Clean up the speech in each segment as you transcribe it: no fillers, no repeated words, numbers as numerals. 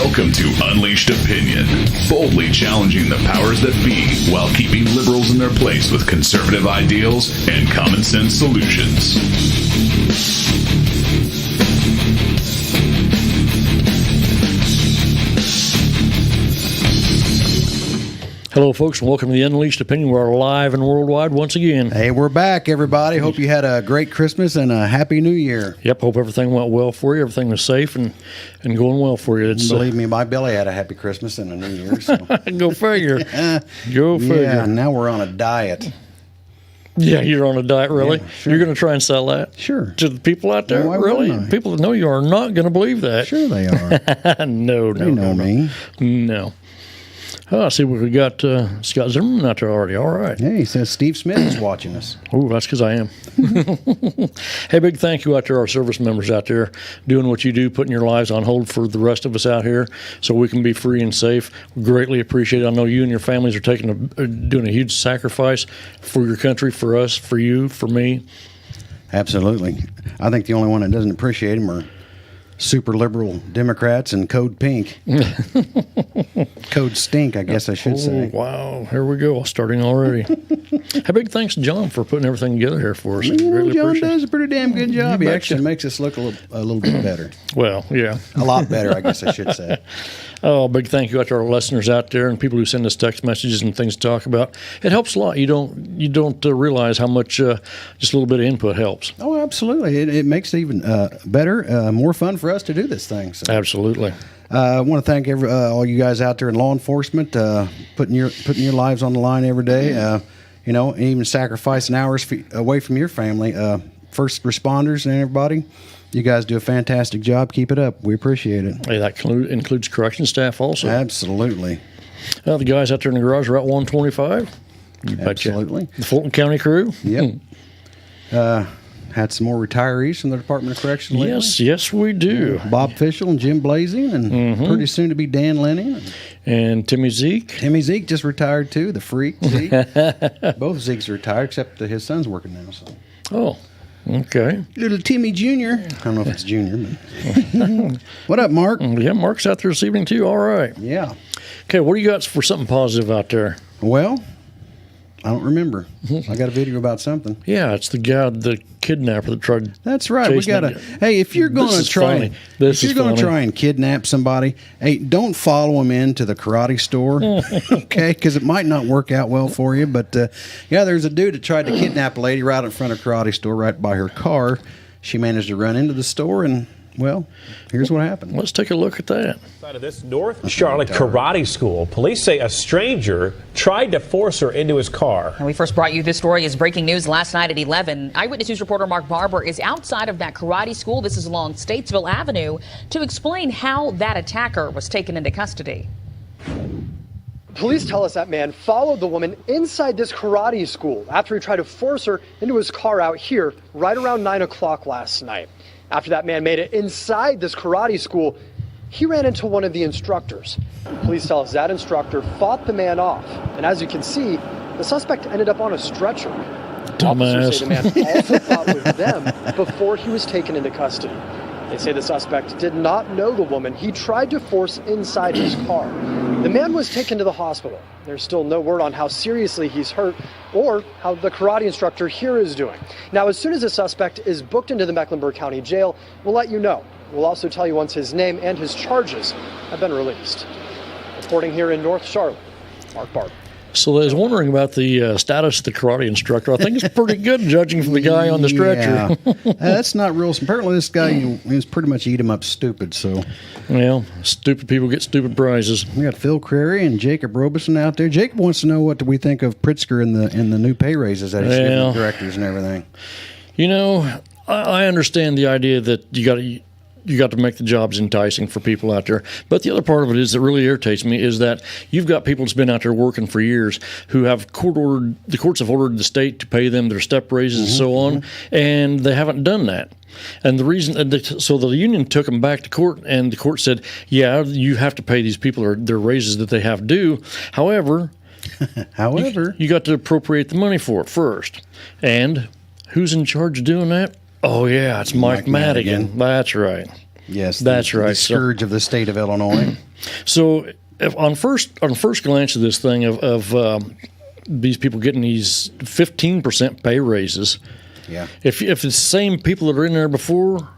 Welcome to Unleashed Opinion, boldly challenging the powers that be while keeping liberals in their place with conservative ideals and common sense solutions. Hello, folks, and welcome to the Unleashed Opinion. We're live and worldwide once again. Hey, we're back, everybody. Hope you had a great Christmas and a Happy New Year. Yep, hope everything went well for you. Everything was safe and going well for you. Believe me, my belly had a Happy Christmas and a New Year. So. Go figure. Go figure. Yeah, now we're on a diet. Yeah, you're on a diet, really? Yeah, sure. You're going to try and sell that? Sure. To the people out there? No, really? People that know you are not going to believe that. Sure they are. No. They know me. No. Oh, I see we got Scott Zimmerman out there already. All right. Hey, he says Steve Smith is watching us. Oh, that's because I am. Hey, big thank you out to our service members out there doing what you do, putting your lives on hold for the rest of us out here so we can be free and safe. We greatly appreciate it. I know you and your families are doing a huge sacrifice for your country, for us, for you, for me. Absolutely. I think the only one that doesn't appreciate them are super liberal Democrats and Code Pink. Code Stink, I guess I should say. Wow, here we go, starting already. Hey, big thanks to John for putting everything together here for us. John does a pretty damn good job. He actually makes us look a little bit better. Well, yeah. A lot better, I guess I should say. Oh, big thank you out to our listeners out there and people who send us text messages and things to talk about. It helps a lot. You don't realize how much just a little bit of input helps. Oh, absolutely. It makes it even better, more fun for us to do this thing. So. Absolutely. I want to thank all you guys out there in law enforcement, putting your lives on the line every day. Even sacrificing hours away from your family. First responders and everybody. You guys do a fantastic job. Keep it up. We appreciate it. Hey, that includes correction staff also. Absolutely. The guys out there in the garage are at 125. Absolutely. The Fulton County crew. Yep. Had some more retirees from the Department of Corrections lately. Yes, we do. Bob Fischel and Jim Blazing, and pretty soon to be Dan Lenning. And Timmy Zeke. Timmy Zeke just retired too, the freak Zeke. Both Zekes are retired, except that his son's working now. So. Oh, okay. Little Timmy Jr. I don't know if it's Junior, but what up, Mark? Yeah, Mark's out there this evening too. All right. Yeah. Okay, what do you got for something positive out there? Well, I don't remember. I got a video about something. Yeah, it's the guy, the kidnapper that tried. That's right. We got to. Hey, if you're going to try, try and kidnap somebody, hey, don't follow them into the karate store, okay? Because it might not work out well for you. But there's a dude that tried to kidnap a lady right in front of a karate store, right by her car. She managed to run into the store and. Well, here's what happened. Let's take a look at that. Side of this North Charlotte karate school, police say a stranger tried to force her into his car. And we first brought you this story as breaking news last night at 11. Eyewitness News reporter Mark Barber is outside of that karate school. This is along Statesville Avenue to explain how that attacker was taken into custody. Police tell us that man followed the woman inside this karate school after he tried to force her into his car out here right around 9 o'clock last night. After that man made it inside this karate school, he ran into one of the instructors. Police tell us that instructor fought the man off. And as you can see, the suspect ended up on a stretcher. Dumbass. Officers say the man also fought with them before he was taken into custody. They say the suspect did not know the woman he tried to force inside his car. The man was taken to the hospital. There's still no word on how seriously he's hurt or how the karate instructor here is doing. Now, as soon as the suspect is booked into the Mecklenburg County Jail, we'll let you know. We'll also tell you once his name and his charges have been released. Reporting here in North Charlotte, Mark Barber. So I was wondering about the status of the karate instructor. I think it's pretty good, judging from the guy on the stretcher. Yeah. That's not real. Apparently, this guy is pretty much eat him up stupid. So, well, stupid people get stupid prizes. We got Phil Crary and Jacob Robeson out there. Jacob wants to know what do we think of Pritzker and the new pay raises that he's giving the directors and everything. You know, I understand the idea that you got to make the jobs enticing for people out there. But the other part of it is that really irritates me is that you've got people that's been out there working for years who have the courts have ordered the state to pay them their step raises and so on, and they haven't done that. And the reason, so the union took them back to court, and the court said, yeah, you have to pay these people their raises that they have due. However, you got to appropriate the money for it first. And who's in charge of doing that? Oh, yeah, it's Mike Madigan. That's right. Yes, that's right. The scourge of the state of Illinois. So, on first glance of this thing of these people getting these 15% pay raises, yeah. If it's the same people that are in there before,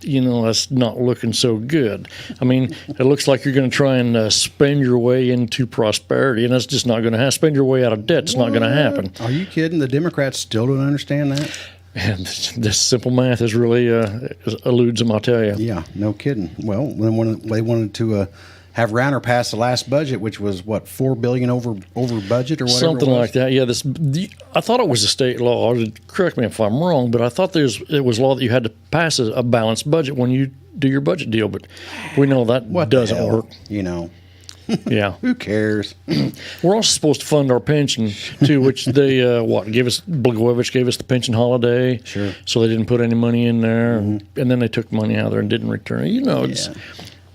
that's not looking so good. I mean, it looks like you're going to try and spend your way into prosperity, and that's just not going to happen. Spend your way out of debt. It's not going to happen. Are you kidding? The Democrats still don't understand that? And this simple math is really eludes them, I'll tell you. Yeah, no kidding. Well, they wanted to have Rauner pass the last budget, which was what, $4 billion over budget or whatever. Something like that. Yeah. I thought it was a state law. Correct me if I'm wrong, but I thought it was law that you had to pass a balanced budget when you do your budget deal. But we know that doesn't work. Yeah. Who cares? We're also supposed to fund our pension too, which they Blagojevich gave us the pension holiday. Sure. So they didn't put any money in there, and then they took money out of there and didn't return it. It's.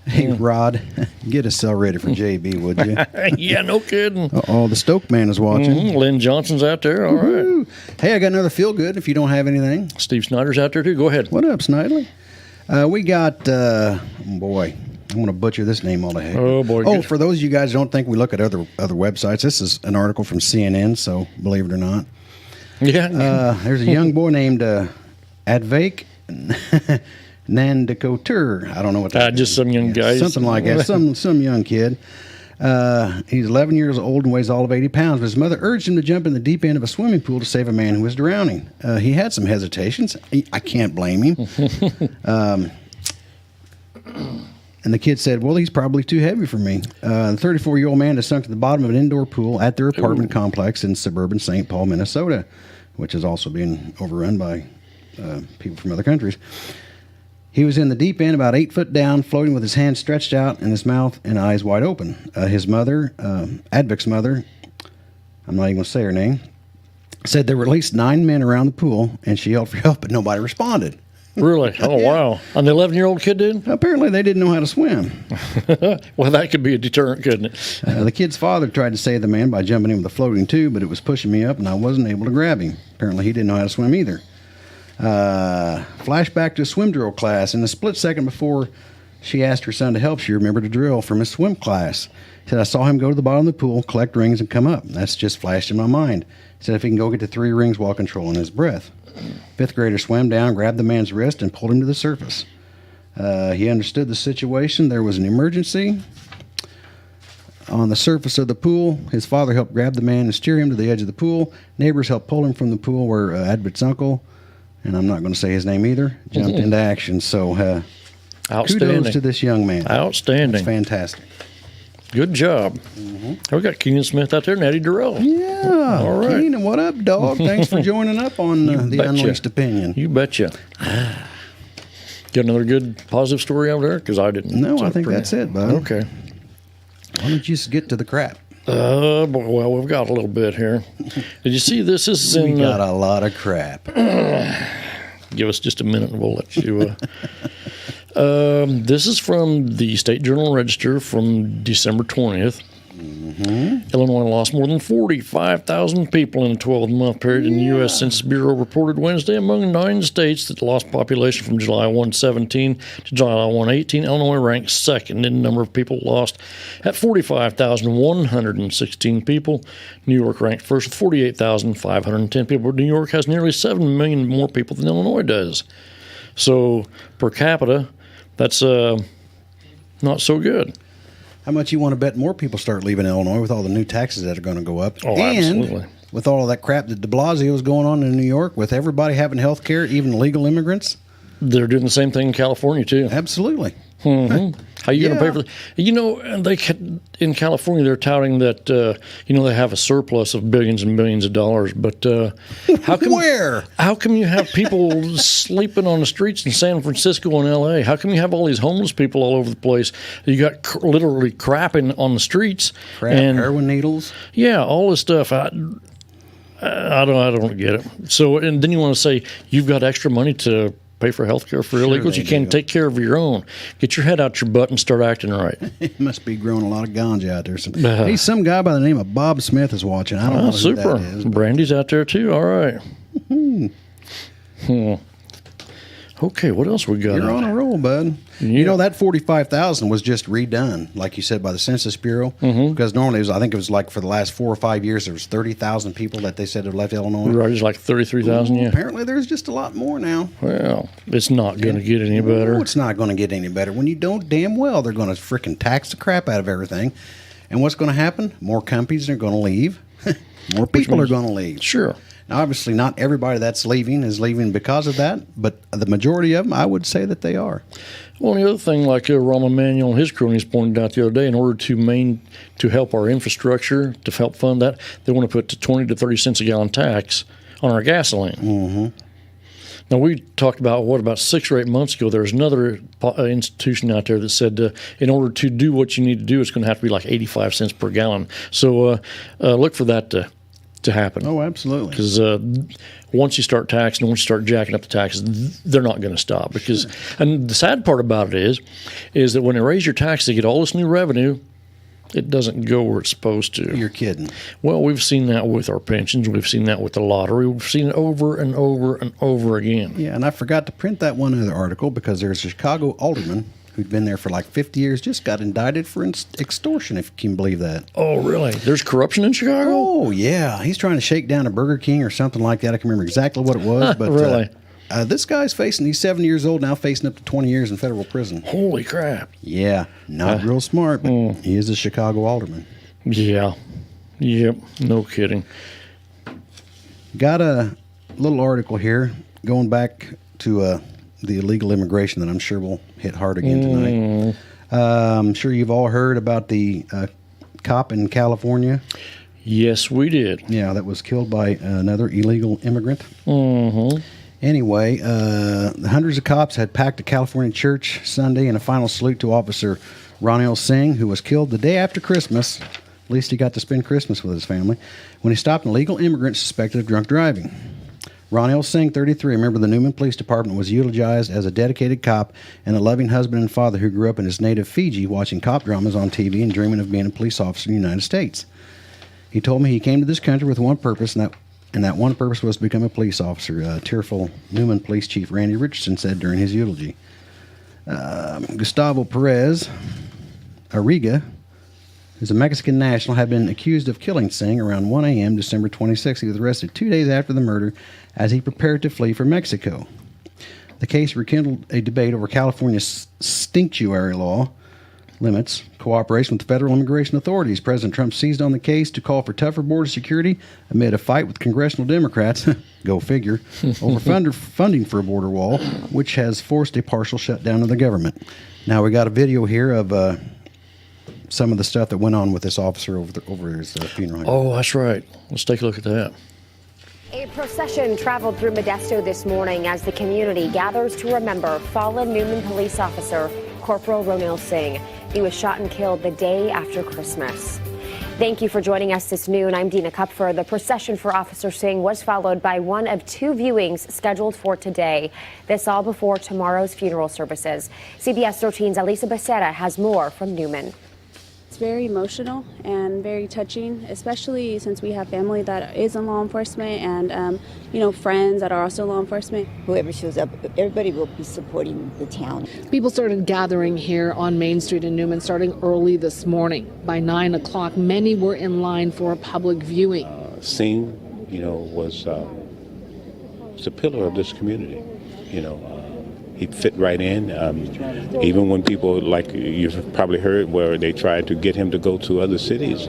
Hey, Rod, get a cell ready for JB, would you? Yeah, no kidding. Oh, the Stoke man is watching. Lynn Johnson's out there. All right. Hey, I got another feel good if you don't have anything. Steve Snyder's out there, too. Go ahead. What up, Snidely? We got, boy, I'm going to butcher this name all the heck. Oh, boy. Oh, for those of you guys who don't think we look at other websites, this is an article from CNN, so believe it or not. Yeah. There's a young boy named Advake Nandakotur. I don't know what that is. Just some young guy. Something like that. Some young kid. He's 11 years old and weighs all of 80 pounds. But his mother urged him to jump in the deep end of a swimming pool to save a man who was drowning. He had some hesitations. I can't blame him. And the kid said, well, he's probably too heavy for me. The 34-year-old man has sunk to the bottom of an indoor pool at their apartment complex in suburban St. Paul, Minnesota, which is also being overrun by people from other countries. He was in the deep end, about 8 foot down, floating with his hands stretched out and his mouth and eyes wide open. His mother, Advik's mother, I'm not even going to say her name, said there were at least 9 men around the pool, and she yelled for help, but nobody responded. Really? Oh, wow. And the 11-year-old kid did? Apparently they didn't know how to swim. Well, that could be a deterrent, couldn't it? The kid's father tried to save the man by jumping in with a floating tube, but it was pushing me up, and I wasn't able to grab him. Apparently he didn't know how to swim either. Flashback to a swim drill class. In the split second before she asked her son to help, she remembered a drill from his swim class. He said, I saw him go to the bottom of the pool, collect rings, and come up. That's just flashed in my mind. He said if he can go get to 3 rings while controlling his breath. 5th grader swam down, grabbed the man's wrist, and pulled him to the surface. He understood the situation. There was an emergency. On the surface of the pool, his father helped grab the man and steer him to the edge of the pool. Neighbors helped pull him from the pool where Advik's uncle, and I'm not going to say his name either, jumped into action. So kudos to this young man. Outstanding. That's fantastic. Good job. We got Keenan Smith out there and Eddie Durrell. Yeah. All right. Keenan, what up, dog? Thanks for joining up on the Unleashed Opinion. You betcha. Got another good positive story out there? Because I didn't. No, I think that's it, bud. Okay. Why don't you just get to the crap? Well, we've got a little bit here. Did you see this? This is in. We got a lot of crap. Give us just a minute and we'll let you. This is from the State Journal-Register from December 20th. Illinois lost more than 45,000 people in a 12-month period in the U.S. Census Bureau reported Wednesday. Among 9 states that lost population from July 117 to July 118, Illinois ranked second in number of people lost at 45,116 people. New York ranked first with 48,510 people. New York has nearly 7 million more people than Illinois does. So, per capita, that's not so good. How much you want to bet more people start leaving Illinois with all the new taxes that are going to go up? Oh, absolutely. And with all of that crap that de Blasio is going on in New York, with everybody having health care, even legal immigrants? They're doing the same thing in California, too. Absolutely. Mm-hmm. How are you going to pay for that? You know, in California, they're touting that, they have a surplus of billions and billions of dollars. But how come you have people sleeping on the streets in San Francisco and L.A.? How come you have all these homeless people all over the place? You got literally crapping on the streets. And heroin needles? Yeah, all this stuff. I don't get it. So, and then you want to say you've got extra money to pay for health care for illegals. You can't take care of your own. Get your head out your butt and start acting right. It must be growing a lot of ganja out there. Hey, some guy by the name of Bob Smith is watching. I don't know who that is. Brandy's out there too. All right. Okay, what else we got? You're on a roll, bud. Yeah. You know, that 45,000 was just redone, like you said, by the Census Bureau. Because normally, I think it was like for the last 4 or 5 years, there was 30,000 people that they said had left Illinois. Right, it's like 33,000, yeah. Apparently, there's just a lot more now. Well, it's not going to get any better. No, it's not going to get any better. When you don't damn well, they're going to freaking tax the crap out of everything. And what's going to happen? More companies are going to leave. More people are going to leave. Sure. Now, obviously, not everybody that's leaving is leaving because of that, but the majority of them, I would say that they are. Well, the other thing, like Rahm Emanuel and his cronies pointed out the other day, in order to help our infrastructure, to help fund that, they want to put 20 to 30 cents a gallon tax on our gasoline. Now, we talked about 6 or 8 months ago, there was another institution out there that said in order to do what you need to do, it's going to have to be like 85 cents per gallon. So look for that to happen. Oh, absolutely. Because once you start taxing, once you start jacking up the taxes, they're not going to stop. Because, and the sad part about it is that when they raise your taxes, they get all this new revenue. It doesn't go where it's supposed to. You're kidding. Well, we've seen that with our pensions. We've seen that with the lottery. We've seen it over and over and over again. Yeah, and I forgot to print that one other article because there's a Chicago alderman who'd been there for like 50 years, just got indicted for extortion, if you can believe that. Oh, really? There's corruption in Chicago? Oh, yeah. He's trying to shake down a Burger King or something like that. I can remember exactly what it was. But really? This guy's he's 70 years old now, facing up to 20 years in federal prison. Holy crap. Yeah, not real smart, but he is a Chicago alderman. Yeah. Yep, no kidding. Got a little article here going back to the illegal immigration that I'm sure will hit hard again tonight. I'm sure you've all heard about the cop in California. Yes, we did. Yeah, that was killed by another illegal immigrant. Anyway, hundreds of cops had packed a California church Sunday in a final salute to Officer Ronil Singh, who was killed the day after Christmas. At least he got to spend Christmas with his family, when he stopped an illegal immigrant suspected of drunk driving. Ronil Singh, 33, a member of the Newman Police Department, was eulogized as a dedicated cop and a loving husband and father who grew up in his native Fiji watching cop dramas on TV and dreaming of being a police officer in the United States. He told me he came to this country with one purpose, and that one purpose was to become a police officer, tearful Newman Police Chief Randy Richardson said during his eulogy. Gustavo Perez Arriga, who's a Mexican national, had been accused of killing Singh around 1 a.m. December 26. He was arrested 2 days after the murder as he prepared to flee for Mexico. The case rekindled a debate over California's sanctuary law limits cooperation with federal immigration authorities. President Trump seized on the case to call for tougher border security amid a fight with congressional Democrats, go figure, over funding for a border wall, which has forced a partial shutdown of the government. Now, we got a video here of some of the stuff that went on with this officer over his funeral. Oh, that's right. Let's take a look at that. A procession traveled through Modesto this morning as the community gathers to remember fallen Newman police officer Corporal Ronil Singh. He was shot and killed the day after Christmas. Thank you for joining us this noon. I'm Dina Kupfer. The procession for Officer Singh was followed by one of 2 viewings scheduled for today. This all before tomorrow's funeral services. CBS 13's Elisa Becerra has more from Newman. It's very emotional and very touching, especially since we have family that is in law enforcement and, friends that are also law enforcement. Whoever shows up, everybody will be supporting the town. People started gathering here on Main Street in Newman starting early this morning. By 9 o'clock, many were in line for a public viewing. Singh, was a pillar of this community, He fit right in. Even when people, like you've probably heard, where they tried to get him to go to other cities,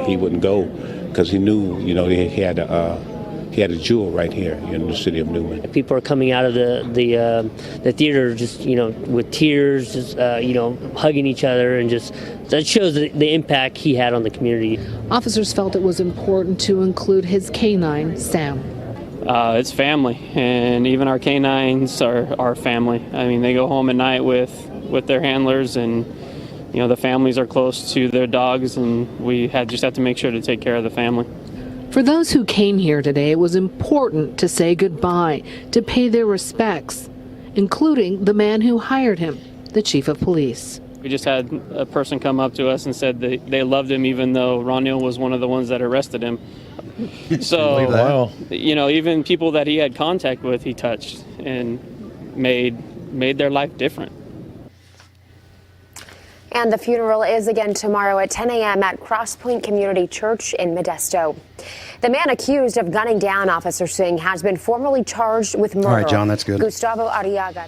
he wouldn't go because he knew, he had a jewel right here in the city of Newman. People are coming out of the theater just, with tears, just, hugging each other, and just that shows the impact he had on the community. Officers felt it was important to include his canine, Sam. It's family, and even our canines are family. I mean, they go home at night with their handlers, and the families are close to their dogs, and we just have to make sure to take care of the family. For those who came here today, it was important to say goodbye, to pay their respects, including the man who hired him, the chief of police. We just had a person come up to us and said they loved him, even though Ronil was one of the ones that arrested him. So, wow. Even people that he had contact with, he touched. And made their life different. And the funeral is again tomorrow at 10 a.m. at Cross Point Community Church in Modesto. The man accused of gunning down Officer Singh has been formally charged with murder. All right, John, that's good. Gustavo Arriaga.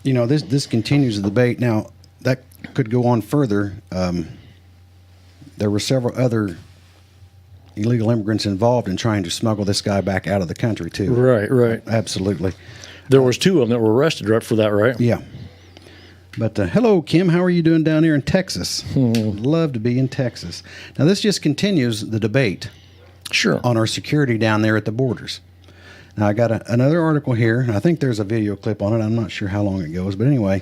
This continues the debate. Now, that could go on further. There were several other illegal immigrants involved in trying to smuggle this guy back out of the country, too. Right. Absolutely. There was 2 of them that were arrested right for that, right? Yeah. But hello, Kim. How are you doing down here in Texas? Love to be in Texas. Now, this just continues the debate on our security down there at the borders. Now, I got another article here. I think there's a video clip on it. I'm not sure how long it goes. But anyway,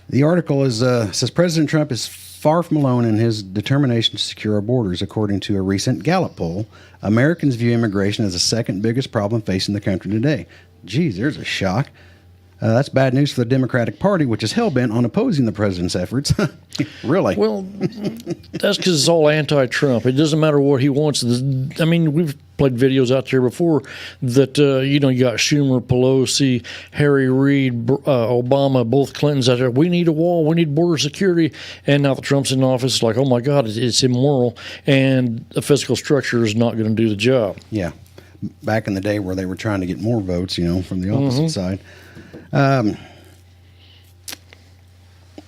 the article says President Trump is far from alone in his determination to secure our borders. According to a recent Gallup poll, Americans view immigration as the second biggest problem facing the country today. Geez, there's a shock. That's bad news for the Democratic Party, which is hell-bent on opposing the president's efforts. Really? Well, that's because it's all anti-Trump. It doesn't matter what he wants. I mean, we've played videos out there before that, you got Schumer, Pelosi, Harry Reid, Obama, both Clintons out there. We need a wall. We need border security. And now that Trump's in office, it's like, oh, my God, it's immoral. And the fiscal structure is not going to do the job. Yeah. Back in the day where they were trying to get more votes, from the opposite side.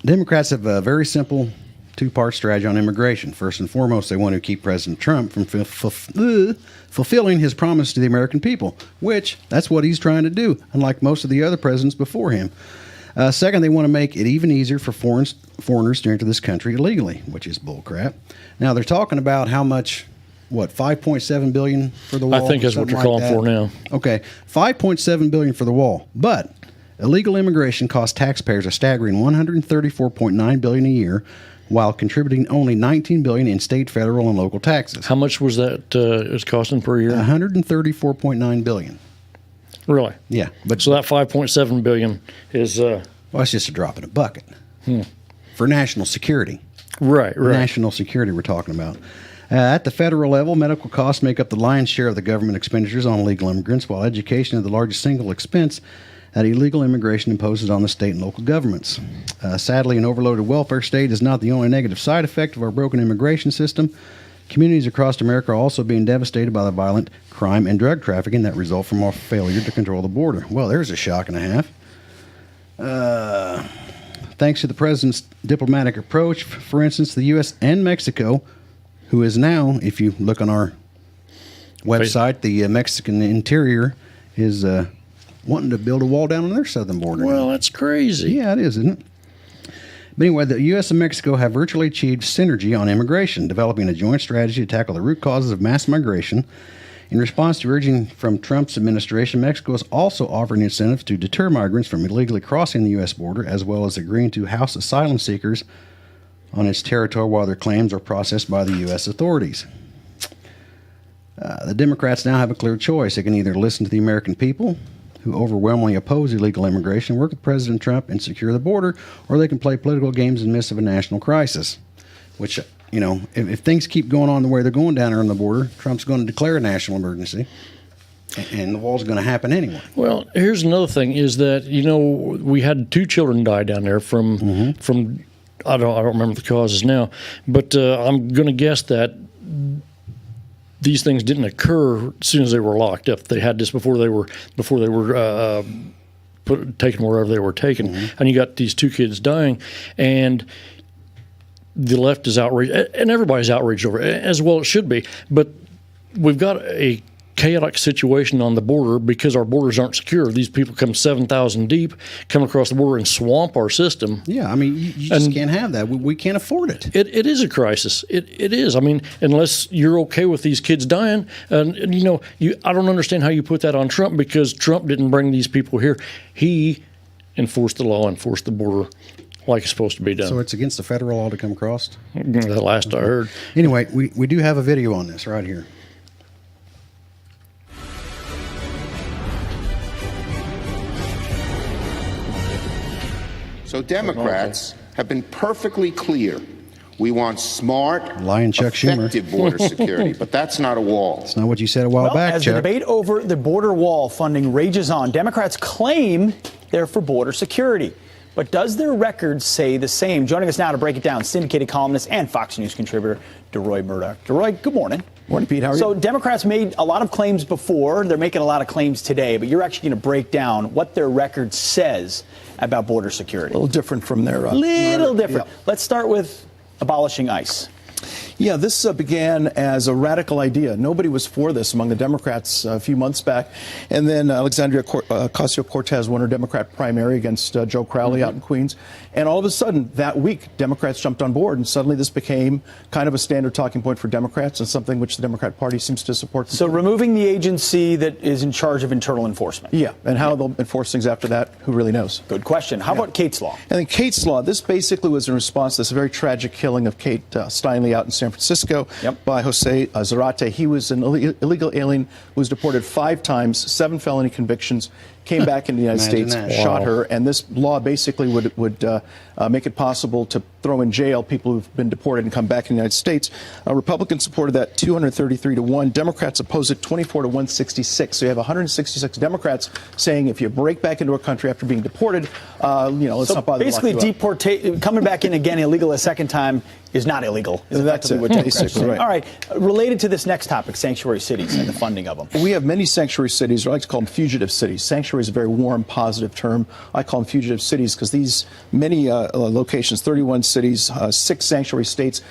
Democrats have a very simple 2-part strategy on immigration. First and foremost, they want to keep President Trump from fulfilling his promise to the American people, which that's what he's trying to do, unlike most of the other presidents before him. Second, they want to make it even easier for foreigners to enter this country illegally, which is bullcrap. Now, they're talking about how much... $5.7 billion for the wall? I think that's what you're calling for now. Okay, $5.7 billion for the wall. But illegal immigration costs taxpayers a staggering $134.9 billion a year, while contributing only $19 billion in state, federal, and local taxes. How much was that is costing per year? $134.9 billion. Really? Yeah. But so that $5.7 billion is... well, it's just a drop in a bucket for national security. Right. National security we're talking about. At the federal level, medical costs make up the lion's share of the government expenditures on illegal immigrants, while education is the largest single expense that illegal immigration imposes on the state and local governments. Sadly, an overloaded welfare state is not the only negative side effect of our broken immigration system. Communities across America are also being devastated by the violent crime and drug trafficking that result from our failure to control the border. Well, there's a shock and a half. Thanks to the president's diplomatic approach, for instance, the U.S. and Mexico, who is now, if you look on our website, the Mexican interior is wanting to build a wall down on their southern border. Well, that's crazy. Yeah, it is, isn't it? But anyway, the U.S. and Mexico have virtually achieved synergy on immigration, developing a joint strategy to tackle the root causes of mass migration. In response to urging from Trump's administration, Mexico is also offering incentives to deter migrants from illegally crossing the U.S. border, as well as agreeing to house asylum seekers on its territory while their claims are processed by the U.S. authorities. The Democrats now have a clear choice. They can either listen to the American people, who overwhelmingly oppose illegal immigration, work with President Trump and secure the border, or they can play political games in the midst of a national crisis, which, if things keep going on the way they're going down there on the border, Trump's going to declare a national emergency, and the wall's going to happen anyway. Well, here's another thing is that, we had 2 children die down there from I don't remember the causes now, but I'm going to guess that these things didn't occur as soon as they were locked up. They had this before they were taken wherever they were taken, and you got these 2 kids dying, and the left is outraged, and everybody's outraged over it, as well it should be. But we've got a chaotic situation on the border because our borders aren't secure. These people come 7,000 deep, come across the border and swamp our system. Yeah, I mean, you just can't have that. We can't afford it. It is a crisis. It is. I mean, unless you're okay with these kids dying, and I don't understand how you put that on Trump, because Trump didn't bring these people here. He enforced the law, enforced the border like it's supposed to be done. So it's against the federal law to come across? The last I heard. Anyway, we do have a video on this right here. So Democrats have been perfectly clear. We want smart, Lion Chuck Schumer. effective border security, but that's not a wall. It's not what you said a while back, as Chuck. the debate over the border wall funding rages on, Democrats claim they're for border security. But does their record say the same? Joining us now to break it down, syndicated columnist and Fox News contributor DeRoy Murdoch. DeRoy, good morning. Morning, Pete. How are you? So Democrats made a lot of claims before. They're making a lot of claims today. But you're actually going to break down what their record says about border security. A little different from their... little different. Yeah. Let's start with abolishing ICE. Yeah, this began as a radical idea. Nobody was for this among the Democrats a few months back. And then Alexandria Ocasio-Cortez won her Democrat primary against Joe Crowley out in Queens. And all of a sudden, that week, Democrats jumped on board. And suddenly this became kind of a standard talking point for Democrats and something which the Democrat Party seems to support. So removing the agency that is in charge of internal enforcement. Yeah, and how they'll enforce things after that, who really knows? Good question. How about Kate's Law? And in Kate's Law, this basically was in response to this very tragic killing of Kate Steinle out in San Francisco by Jose Zarate. He was an illegal alien who was deported 5 times, 7 felony convictions, came back in the United States, shot her, and this law basically would make it possible to throw in jail people who've been deported and come back in the United States. Republicans supported that 233-1. Democrats opposed it 24-166. So you have 166 Democrats saying if you break back into a country after being deported, let's not bother. Basically, coming back in again illegal a second time is not illegal. That's it. Right. All right. Related to this next topic, sanctuary cities and the funding of them. We have many sanctuary cities, or I like to call them fugitive cities. Sanctuary is a very warm, positive term. I call them fugitive cities because these many locations, 31 cities, 6 sanctuary states,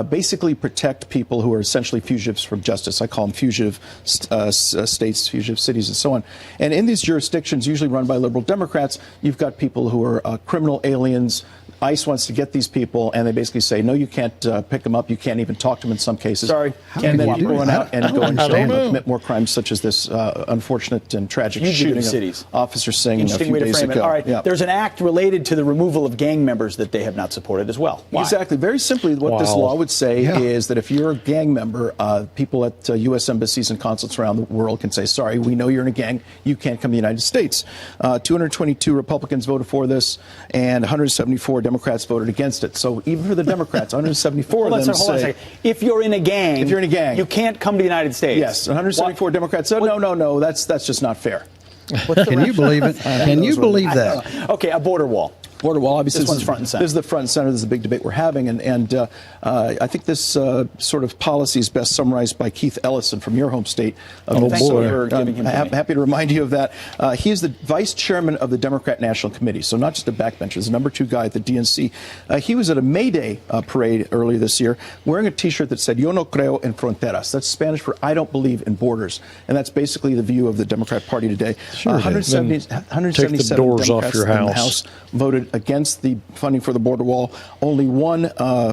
basically protect people who are essentially fugitives from justice. I call them fugitive states, fugitive cities, and so on. And in these jurisdictions, usually run by liberal Democrats, you've got people who are criminal aliens. ICE wants to get these people, and they basically say, no, you can't pick them up. You can't even talk to them in some cases. Sorry. And then people run out and go and commit more crimes, such as this unfortunate and tragic shooting cities. of Officer Singh a few days ago. All right. Yeah. There's an act related to the removal of gang members that they have not supported as well. Why? Exactly. Very simply, what this law would say is that if you're a gang member, people at U.S. embassies and consulates around the world can say, sorry, we know you're in a gang. You can't come to the United States. 222 Republicans voted for this, and 174 Democrats voted against it. So even for the Democrats, 174 of them hold on a second. If you're in a gang, you can't come to the United States. Yes, 174 Democrats said, no, that's just not fair. Can you believe it? Can you believe that? Okay, a border wall. Border wall, obviously, this one's front and center. This is the front and center. This is the big debate we're having. And I think this sort of policy is best summarized by Keith Ellison from your home state. Thanks for giving him to me. Happy to remind you of that. He is the vice chairman of the Democrat National Committee, so not just a backbencher. He's the number 2 guy at the DNC. He was at a May Day parade earlier this year wearing a T-shirt that said, Yo no creo en fronteras. That's Spanish for I don't believe in borders. And that's basically the view of the Democrat Party today. Sure 177 take the doors Democrats off your in the House voted against the funding for the border wall. Only one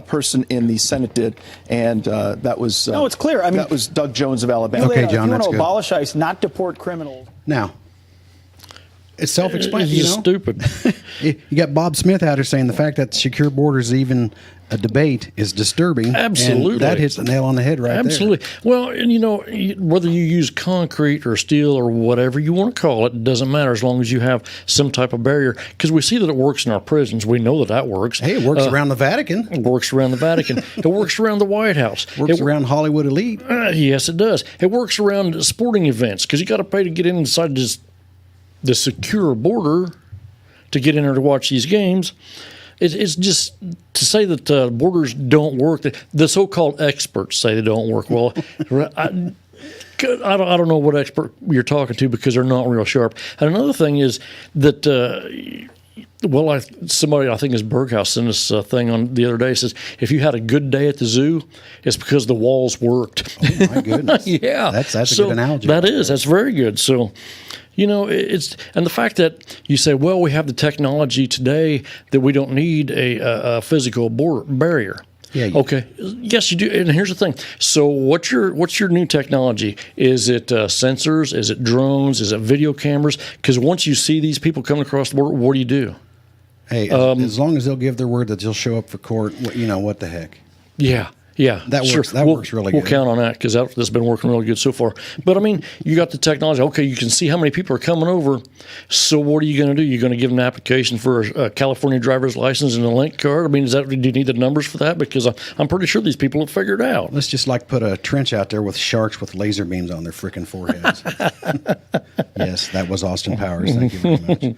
person in the Senate did, and that was no, it's clear. I mean, that was Doug Jones of Alabama. Okay, John, if you that's want to good. abolish ICE, not deport criminals. Now, it's self-explanatory. It's stupid. You got Bob Smith out here saying the fact that secure borders even a debate is disturbing. Absolutely. And that hits the nail on the head right Absolutely. there. Well, and whether you use concrete or steel or whatever you want to call it, doesn't matter as long as you have some type of barrier. Because we see that it works in our prisons. We know that works. Hey, it works around the Vatican. It works around the Vatican. It works around the White House. Works around Hollywood elite. Yes, it does. It works around sporting events because you got to pay to get inside the secure border to get in there to watch these games. It's just to say that borders don't work. The so-called experts say they don't work. Well, I don't know what expert you're talking to because they're not real sharp. And another thing is that, somebody I think is Berghaus sent us a thing on the other day. Says if you had a good day at the zoo, it's because the walls worked. Oh my goodness! Yeah, that's a good analogy. That's very good. So. It's and the fact that you say, well, we have the technology today that we don't need a physical barrier. Yeah. Okay. Yes, you do. And here's the thing. So, what's your new technology? Is it sensors? Is it drones? Is it video cameras? Because once you see these people coming across the border, what do you do? Hey, as long as they'll give their word that they'll show up for court, what the heck? Yeah. Yeah, that sure. works. That works really good. We'll count on that because that's been working really good so far. But I mean, you got the technology. Okay, you can see how many people are coming over. So what are you going to do? You're going to give them an application for a California driver's license and a link card. I mean, do you need the numbers for that? Because I'm pretty sure these people have figured it out. Let's just put a trench out there with sharks with laser beams on their freaking foreheads. Yes, that was Austin Powers. Thank you very much.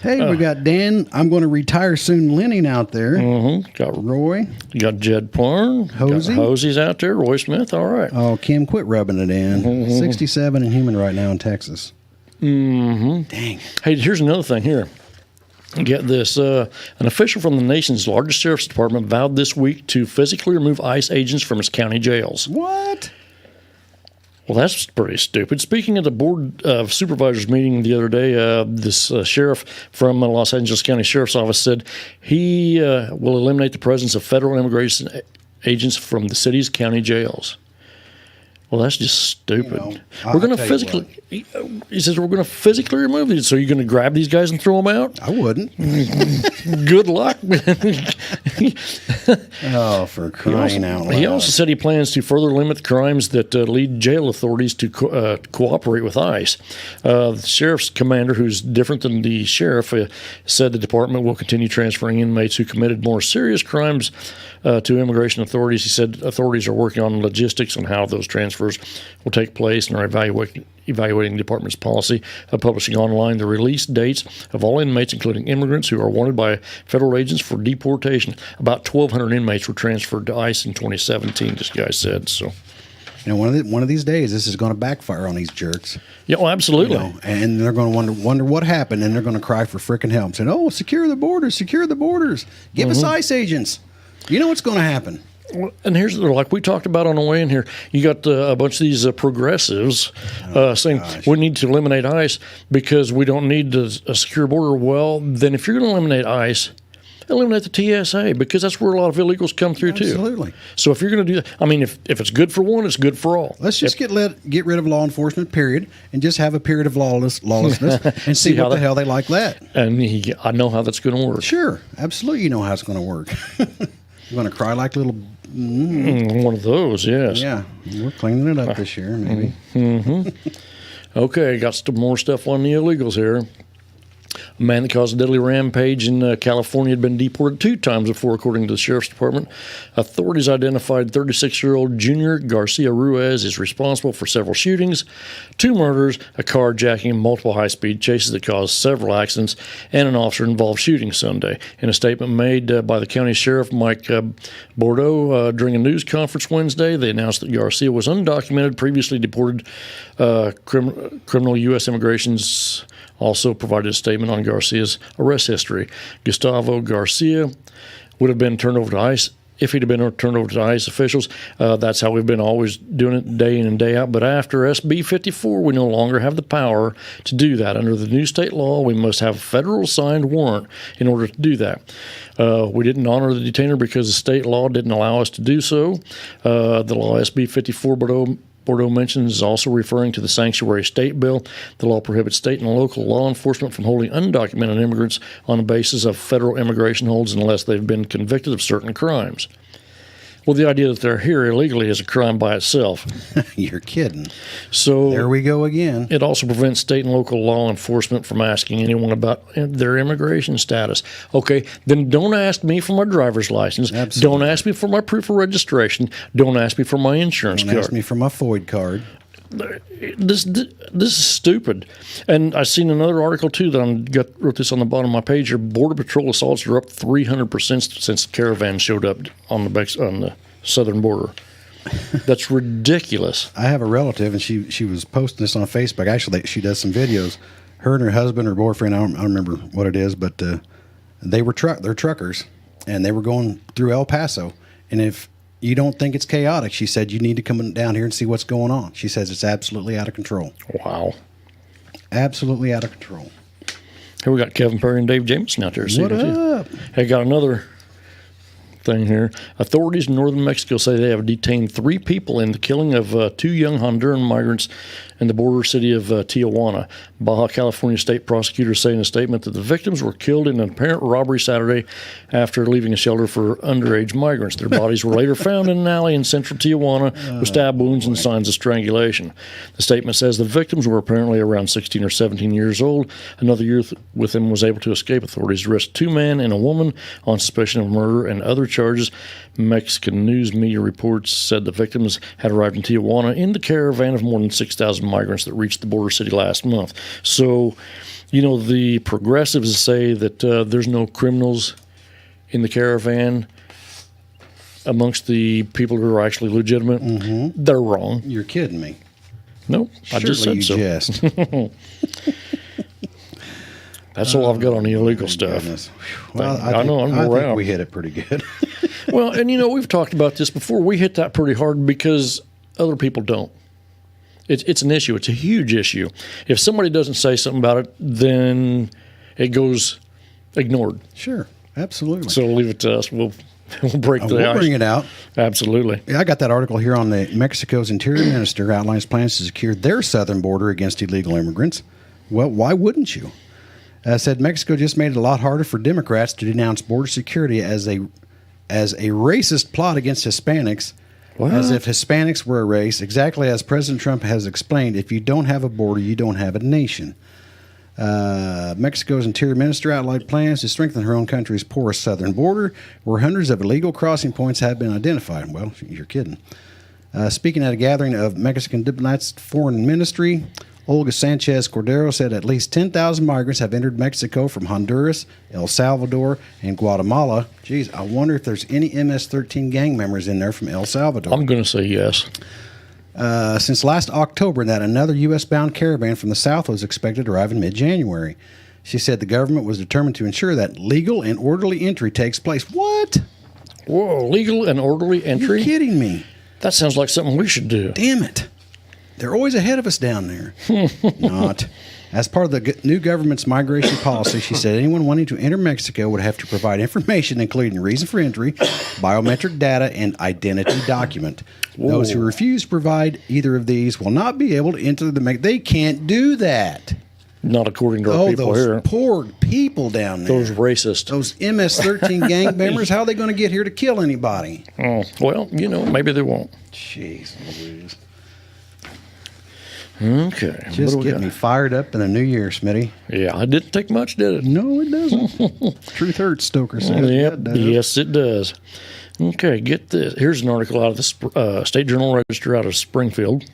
Hey, we got Dan. I'm going to retire soon. Lenning out there. Mm-hmm. Got Roy. You got Jed Parn. Hosey. Hosey's out there. Roy Smith. All right. Oh, Kim, quit rubbing it in. Mm-hmm. 67 and human right now in Texas. Mm-hmm. Dang. Hey, here's another thing here. Get this. An official from the nation's largest sheriff's department vowed this week to physically remove ICE agents from its county jails. What? Well, that's pretty stupid. Speaking at the Board of Supervisors meeting the other day, this sheriff from Los Angeles County Sheriff's Office said he will eliminate the presence of federal immigration agents from the city's county jails. Well, that's just stupid. We're going to physically. He says we're going to physically remove these. So you're going to grab these guys and throw them out? I wouldn't. Good luck. Oh, for crying out loud! He also said he plans to further limit crimes that lead jail authorities to cooperate with ICE. The sheriff's commander, who's different than the sheriff, said the department will continue transferring inmates who committed more serious crimes to immigration authorities. He said authorities are working on logistics on how those transfers will take place and are evaluating the department's policy of publishing online the release dates of all inmates, including immigrants who are wanted by federal agents for deportation. About 1,200 inmates were transferred to ICE in 2017, this guy said. So, one of these days, this is going to backfire on these jerks. Yeah, well, absolutely. And they're going to wonder what happened, and they're going to cry for frickin' help, saying, "Oh, secure the borders, give us ICE agents." You know what's going to happen. And here's like we talked about on the way in here, you got a bunch of these progressives saying we need to eliminate ICE because we don't need a secure border. Well, then if you're going to eliminate ICE, eliminate the TSA because that's where a lot of illegals come through too. Absolutely. So if you're going to do that, I mean, if it's good for one, it's good for all. Let's just get rid of law enforcement, period, and just have a period of lawlessness and see what the hell they like that. And I know how that's going to work. Sure, absolutely, you know how it's going to work. You're going to cry like little... one of those, yes. Yeah, we're cleaning it up this year, maybe. Mm-hmm. Okay, got some more stuff on the illegals here. A man that caused a deadly rampage in California had been deported 2 times before, according to the Sheriff's Department. Authorities identified 36-year-old Junior Garcia Ruiz is responsible for several shootings, 2 murders, a carjacking, multiple high-speed chases that caused several accidents, and an officer-involved shooting Sunday. In a statement made by the county sheriff, Mike Bordeaux, during a news conference Wednesday, they announced that Garcia was undocumented, previously deported criminal U.S. immigration's also provided a statement on Garcia's arrest history. Gustavo Garcia would have been turned over to ICE if he'd have been turned over to ICE officials. That's how we've been always doing it day in and day out. But after SB 54, we no longer have the power to do that. Under the new state law, we must have a federal signed warrant in order to do that. We didn't honor the detainer because the state law didn't allow us to do so. The law SB 54 Bordeaux mentions is also referring to the sanctuary state bill. The law prohibits state and local law enforcement from holding undocumented immigrants on the basis of federal immigration holds unless they've been convicted of certain crimes. Well, the idea that they're here illegally is a crime by itself. You're kidding. So there we go again. It also prevents state and local law enforcement from asking anyone about their immigration status. Okay, then don't ask me for my driver's license. Absolutely. Don't ask me for my proof of registration. Don't ask me for my insurance card. Don't ask me for my FOID card. This is stupid. And I seen another article too that wrote this on the bottom of my page here. Border Patrol assaults are up 300% since the caravan showed up on the southern border. That's ridiculous. I have a relative, and she was posting this on Facebook. Actually, she does some videos. Her and her husband or boyfriend, I don't remember what it is, but they're truckers, and they were going through El Paso. And if you don't think it's chaotic, she said, you need to come down here and see what's going on. She says it's absolutely out of control. Wow. Absolutely out of control. Here we got Kevin Perry and Dave Jameson out there. What up? Hey, got another thing here. Authorities in northern Mexico say they have detained 3 people in the killing of 2 young Honduran migrants in the border city of Tijuana. Baja California state prosecutors say in a statement that the victims were killed in an apparent robbery Saturday after leaving a shelter for underage migrants. Their bodies were later found in an alley in central Tijuana with stab wounds and signs of strangulation. The statement says the victims were apparently around 16 or 17 years old. Another youth with them was able to escape. Authorities arrested 2 men and a woman on suspicion of murder and other charges. Mexican news media reports said the victims had arrived in Tijuana in the caravan of more than 6,000 migrants that reached the border city last month. So, the progressives say that there's no criminals in the caravan amongst the people who are actually legitimate. Mm-hmm. They're wrong. You're kidding me. Nope. I just said so. Jest. That's all I've got on the illegal stuff. Well, I think we hit it pretty good. Well, and we've talked about this before. We hit that pretty hard because other people don't. It's an issue. It's a huge issue. If somebody doesn't say something about it, then it goes ignored. Sure, absolutely. So leave it to us. We'll break the ice. We'll bring it out. Absolutely. Yeah, I got that article here on Mexico's interior minister outlines plans to secure their southern border against illegal immigrants. Well, why wouldn't you? Said Mexico just made it a lot harder for Democrats to denounce border security as a racist plot against Hispanics, as if Hispanics were a race, exactly as President Trump has explained. If you don't have a border, you don't have a nation. Mexico's interior minister outlined plans to strengthen her own country's porous southern border, where hundreds of illegal crossing points have been identified. Well, you're kidding. Speaking at a gathering of Mexican diplomats' foreign ministry, Olga Sanchez Cordero said at least 10,000 migrants have entered Mexico from Honduras, El Salvador, and Guatemala. Geez, I wonder if there's any MS-13 gang members in there from El Salvador. I'm going to say yes. Since last October, that another U.S.-bound caravan from the south was expected to arrive in mid-January. She said the government was determined to ensure that legal and orderly entry takes place. What? Whoa, legal and orderly entry? You're kidding me. That sounds like something we should do. Damn it. They're always ahead of us down there. Not. As part of the new government's migration policy, she said anyone wanting to enter Mexico would have to provide information, including reason for entry, biometric data, and identity document. Whoa. Those who refuse to provide either of these will not be able to enter the They can't do that. Not according to our people here. Those poor people down there. Those racists. Those MS-13 gang members, how are they going to get here to kill anybody? Oh, well, maybe they won't. Jeez Louise. Okay. Just get me fired up in the new year, Smitty. Yeah, it didn't take much, did it? No, it doesn't. Truth hurts, Stoker said. Yep. Yes, it does. Okay, get this. Here's an article out of the State Journal Register out of Springfield.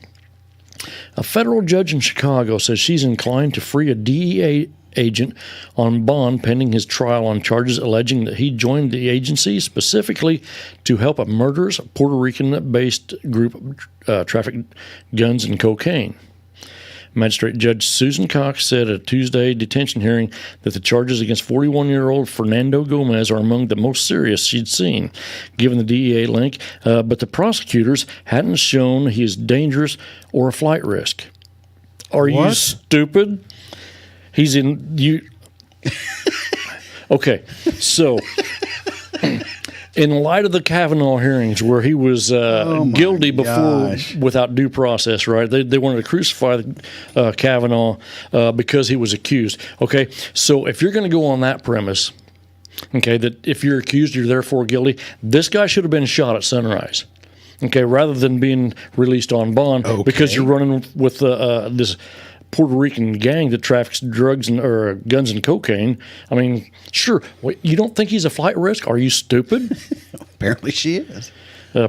A federal judge in Chicago says she's inclined to free a DEA agent on bond pending his trial on charges alleging that he joined the agency specifically to help a murderous Puerto Rican-based group traffic guns and cocaine. Magistrate Judge Susan Cox said at a Tuesday detention hearing that the charges against 41-year-old Fernando Gomez are among the most serious she'd seen, given the DEA link, but the prosecutors hadn't shown he is dangerous or a flight risk. Are you stupid? He's in you. Okay, so in light of the Kavanaugh hearings where he was guilty before without due process, right? They wanted to crucify Kavanaugh because he was accused. Okay, so if you're going to go on that premise, okay, that if you're accused, you're therefore guilty, this guy should have been shot at sunrise. Okay, rather than being released on bond because you're running with this Puerto Rican gang that traffics drugs or guns and cocaine. I mean, sure. You don't think he's a flight risk? Are you stupid? Apparently she is.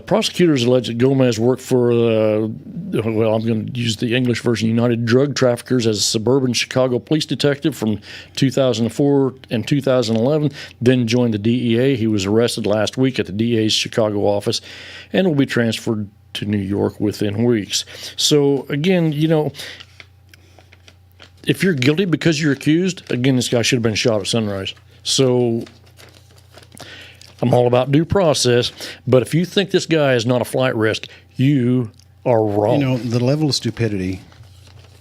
Prosecutors allege that Gomez worked for, I'm going to use the English version, United Drug Traffickers as a suburban Chicago police detective from 2004 and 2011, then joined the DEA. He was arrested last week at the DEA's Chicago office and will be transferred to New York within weeks. So, again, if you're guilty because you're accused, again, this guy should have been shot at sunrise. So I'm all about due process, but if you think this guy is not a flight risk, you are wrong. The level of stupidity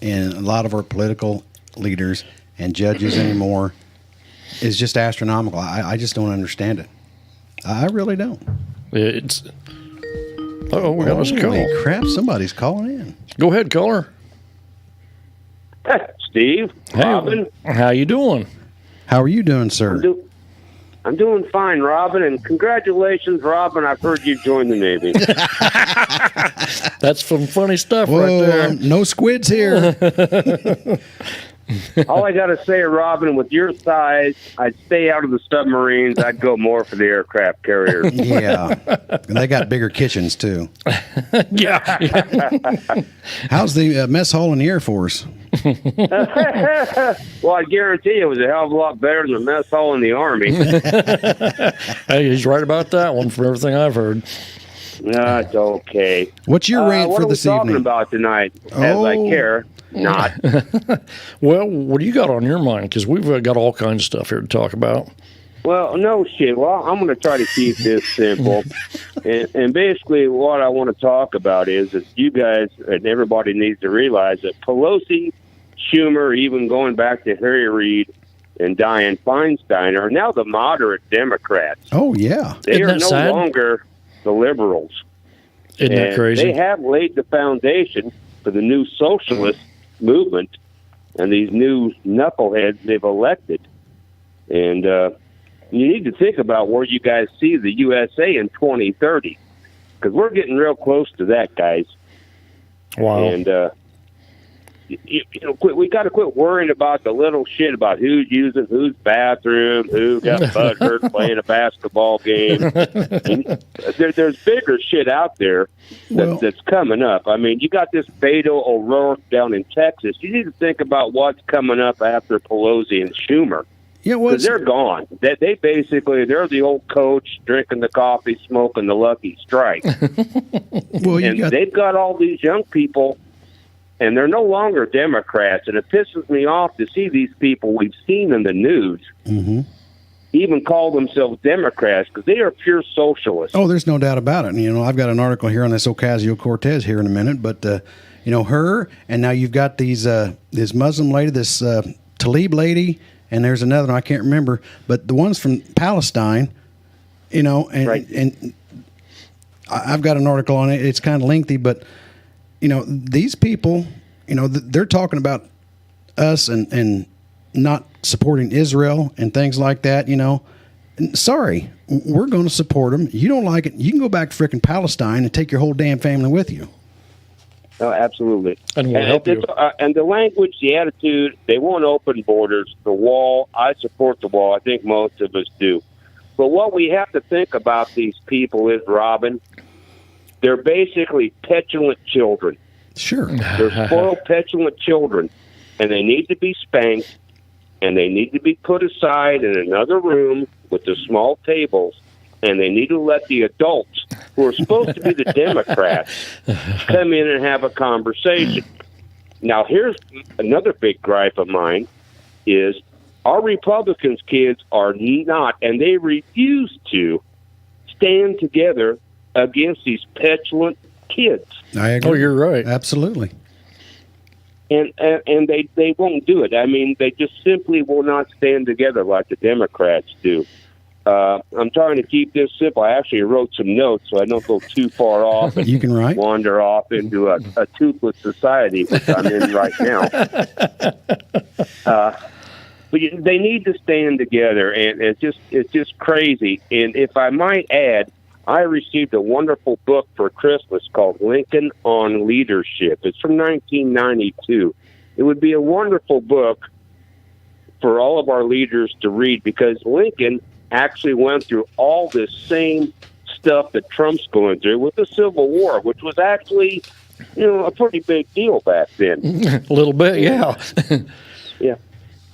in a lot of our political leaders and judges anymore is just astronomical. I just don't understand it. I really don't. It's. Oh, we got us a call. Holy crap! Somebody's calling in. Go ahead, caller. Steve, Robin. How you doing? How are you doing, sir? I'm doing fine, Robin, and congratulations, Robin. I've heard you join the Navy. That's some funny stuff Whoa, right there. No squids here. All I got to say, Robin, with your size, I'd stay out of the submarines. I'd go more for the aircraft carriers. Yeah. And they got bigger kitchens, too. Yeah. How's the mess hall in the Air Force? Well, I guarantee it was a hell of a lot better than the mess hall in the Army. Hey, he's right about that one from everything I've heard. That's okay. What's your rant for this What are we evening? talking about tonight? As I care not. Well, what do you got on your mind? Because we've got all kinds of stuff here to talk about. Well, no shit. Well, I'm going to try to keep this simple. And basically what I want to talk about is that you guys and everybody needs to realize that Pelosi, Schumer, even going back to Harry Reid and Dianne Feinstein are now the moderate Democrats. Oh, yeah. They are Isn't that no sad? longer the liberals. Isn't that crazy? They have laid the foundation for the new socialist movement and these new knuckleheads they've elected. And you need to think about where you guys see the USA in 2030, because we're getting real close to that, guys. Wow. And we got to quit worrying about the little shit about who's using whose bathroom, who got butthurt playing a basketball game. There's bigger shit out there that's coming up. I mean, you got this Beto O'Rourke down in Texas. You need to think about what's coming up after Pelosi and Schumer. Yeah, because they're gone. They basically, they're the old coach drinking the coffee, smoking the Lucky Strike. They've got all these young people, and they're no longer Democrats. And it pisses me off to see these people we've seen in the news even call themselves Democrats, because they are pure socialists. Oh, there's no doubt about it. And, I've got an article here on this Ocasio-Cortez here in a minute, but her, and now you've got this Muslim lady, this Tlaib lady. And there's another one I can't remember, but the ones from Palestine, and I've got an article on it. It's kind of lengthy, but these people, they're talking about us and not supporting Israel and things like that. Sorry, we're going to support them. You don't like it, you can go back to frickin' Palestine and take your whole damn family with you. Oh, absolutely. And we'll help you. And the language, the attitude, they won't open borders. The wall, I support the wall. I think most of us do. But what we have to think about these people is, Robin, they're basically petulant children. Sure. They're spoiled, petulant children. And they need to be spanked, and they need to be put aside in another room with the small tables. And they need to let the adults, who are supposed to be the Democrats, come in and have a conversation. Now, here's another big gripe of mine, is our Republicans' kids are not, and they refuse to, stand together against these petulant kids. I agree. Oh, you're right. Absolutely. And they won't do it. I mean, they just simply will not stand together like the Democrats do. I'm trying to keep this simple. I actually wrote some notes so I don't go too far off and You can write. wander off into a toothless society, which I'm in right now. But they need to stand together, and it's just crazy. And if I might add, I received a wonderful book for Christmas called Lincoln on Leadership. It's from 1992. It would be a wonderful book for all of our leaders to read, because Lincoln actually went through all this same stuff that Trump's going through with the Civil War, which was actually, a pretty big deal back then. A little bit, yeah. Yeah.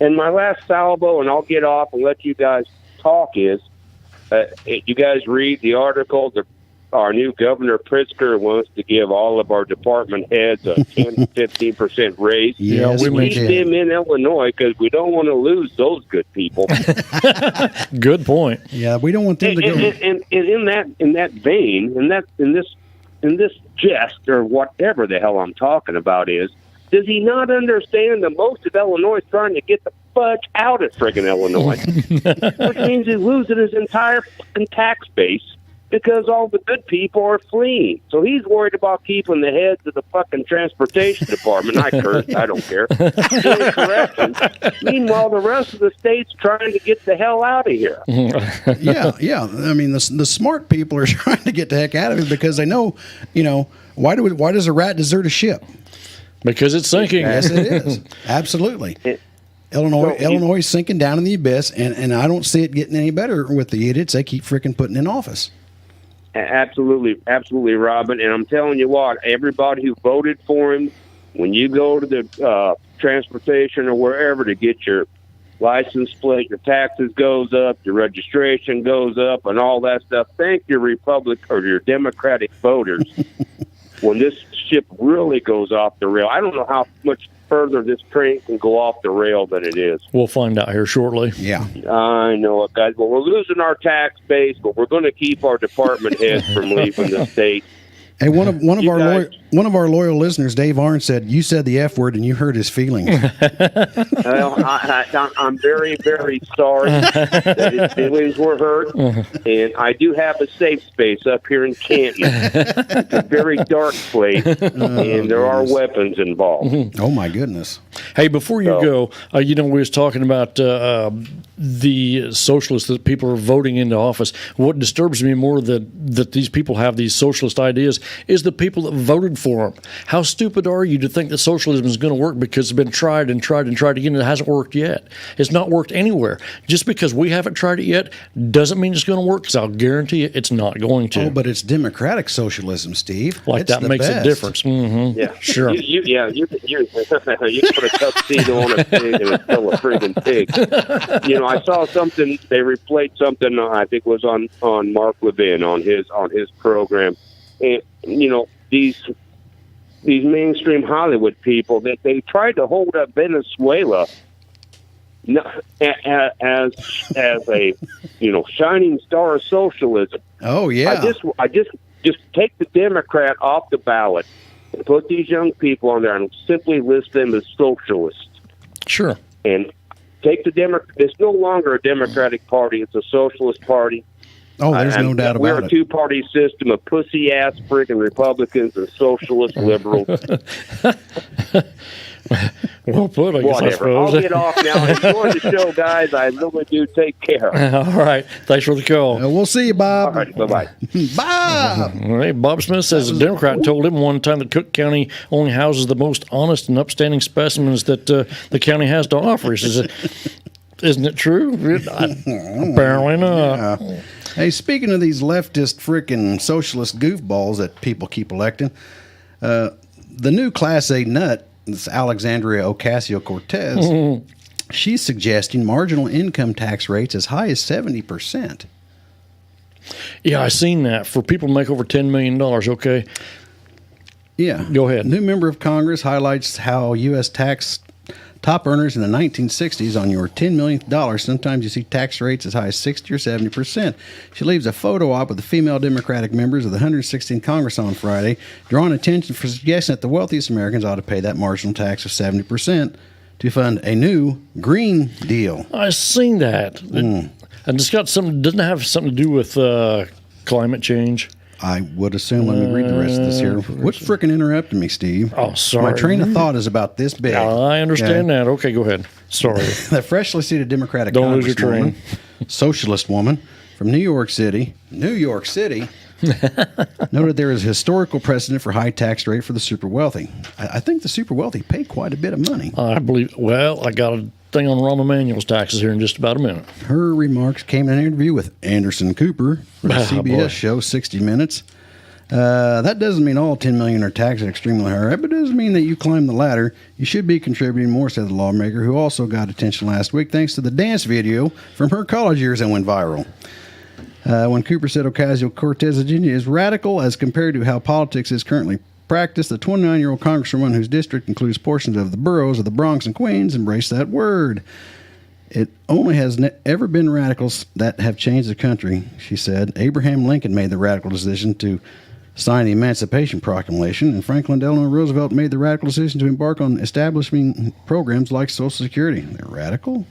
And my last salvo, and I'll get off and let you guys talk, is you guys read the article. Our new Governor Pritzker wants to give all of our department heads a 10 to 15% raise. Yes, we keep them in Illinois because we don't want to lose those good people. Good point. Yeah, we don't want them to go. And in that vein, in this jest or whatever the hell I'm talking about, does he not understand that most of Illinois is trying to get the fudge out of friggin' Illinois, which means he's losing his entire fucking tax base because all the good people are fleeing. So he's worried about keeping the heads of the fucking transportation department. I curse, I don't care. Doing corrections. Meanwhile, the rest of the state's trying to get the hell out of here. Yeah. I mean, the smart people are trying to get the heck out of it because they know, why does a rat desert a ship? Because it's sinking. Yes, it is. Absolutely. Illinois is sinking down in the abyss, and I don't see it getting any better with the idiots they keep freaking putting in office. Absolutely, Robin. And I'm telling you what, everybody who voted for him, when you go to the transportation or wherever to get your license plate, your taxes goes up, your registration goes up, and all that stuff. Thank your your Democratic voters when this ship really goes off the rail. I don't know how much further this train can go off the rail than it is. We'll find out here shortly. Yeah. I know it, guys. Well, we're losing our tax base, but we're going to keep our department heads from leaving the state. Hey, one of our loyal listeners, Dave Arns, said you said the F word and you hurt his feelings. Well, I'm very, very sorry that his feelings were hurt, and I do have a safe space up here in Canton. It's a very dark place, and there are weapons involved. Oh my goodness! Hey, before you go, we was talking about the socialists that people are voting into office. What disturbs me more that these people have these socialist ideas is the people that voted for them. How stupid are you to think that socialism is going to work because it's been tried and tried and tried again and it hasn't worked yet? It's not worked anywhere. Just because we haven't tried it yet doesn't mean it's going to work, because I'll guarantee you it's not going to. Oh, but it's democratic socialism, Steve. Like, that makes a difference. Mm-hmm. Yeah, sure. You put a tuxedo on a pig and it's still a friggin' pig. I saw something. They replayed something. I think was on Mark Levin on his program, and these mainstream Hollywood people that they tried to hold up Venezuela as a shining star of socialism. Oh yeah. I just take the Democrat off the ballot and put these young people on there and simply list them as socialists. Sure. And take the Democrat. It's no longer a Democratic Party; it's a socialist party. Oh, there's no doubt about it. We're a two-party system of pussy-ass freaking Republicans and socialist liberals. Well put, I guess. Whatever. I'll get off now. Enjoy the show, guys. I really do. Take care. All right. Thanks for the call. We'll see you, Bob. All right. Bye-bye. Bob! Hey, Bob Smith says a Democrat told him one time that Cook County only houses the most honest and upstanding specimens that the county has to offer. He says, isn't it true? Apparently not. Yeah. Hey, speaking of these leftist freaking socialist goofballs that people keep electing, the new Class A nut, this Alexandria Ocasio-Cortez, she's suggesting marginal income tax rates as high as 70%. Yeah, I seen that. For people who make over $10 million, okay? Yeah. Go ahead. New member of Congress highlights how U.S. tax top earners in the 1960s on your $10 million. Sometimes you see tax rates as high as 60 or 70%. She leaves a photo op with the female Democratic members of the 116th Congress on Friday, drawing attention for suggesting that the wealthiest Americans ought to pay that marginal tax of 70% to fund a new Green Deal. I've seen that. And it's got doesn't it have something to do with climate change? I would assume. Let me read the rest of this here. What's frickin' interrupting me, Steve? Oh, sorry. My train of thought is about this big. I understand that. Okay, go ahead. Sorry. The freshly seated Democratic Don't lose your train. Socialist woman from New York City, noted there is a historical precedent for high tax rate for the super wealthy. I think the super wealthy pay quite a bit of money. I believe. Well, I got a thing on Rahm Emanuel's taxes here in just about a minute. Her remarks came in an interview with Anderson Cooper for the CBS show 60 Minutes. That doesn't mean all 10 million are taxed at extremely high rate, but it does mean that you climb the ladder. You should be contributing more, said the lawmaker, who also got attention last week thanks to the dance video from her college years that went viral. When Cooper said Ocasio-Cortez's agenda is radical as compared to how politics is currently practiced, the 29-year-old congresswoman whose district includes portions of the boroughs of the Bronx and Queens embraced that word. It only has ever been radicals that have changed the country, she said. Abraham Lincoln made the radical decision to signed the Emancipation Proclamation, and Franklin Delano Roosevelt made the radical decision to embark on establishing programs like Social Security. They're radical?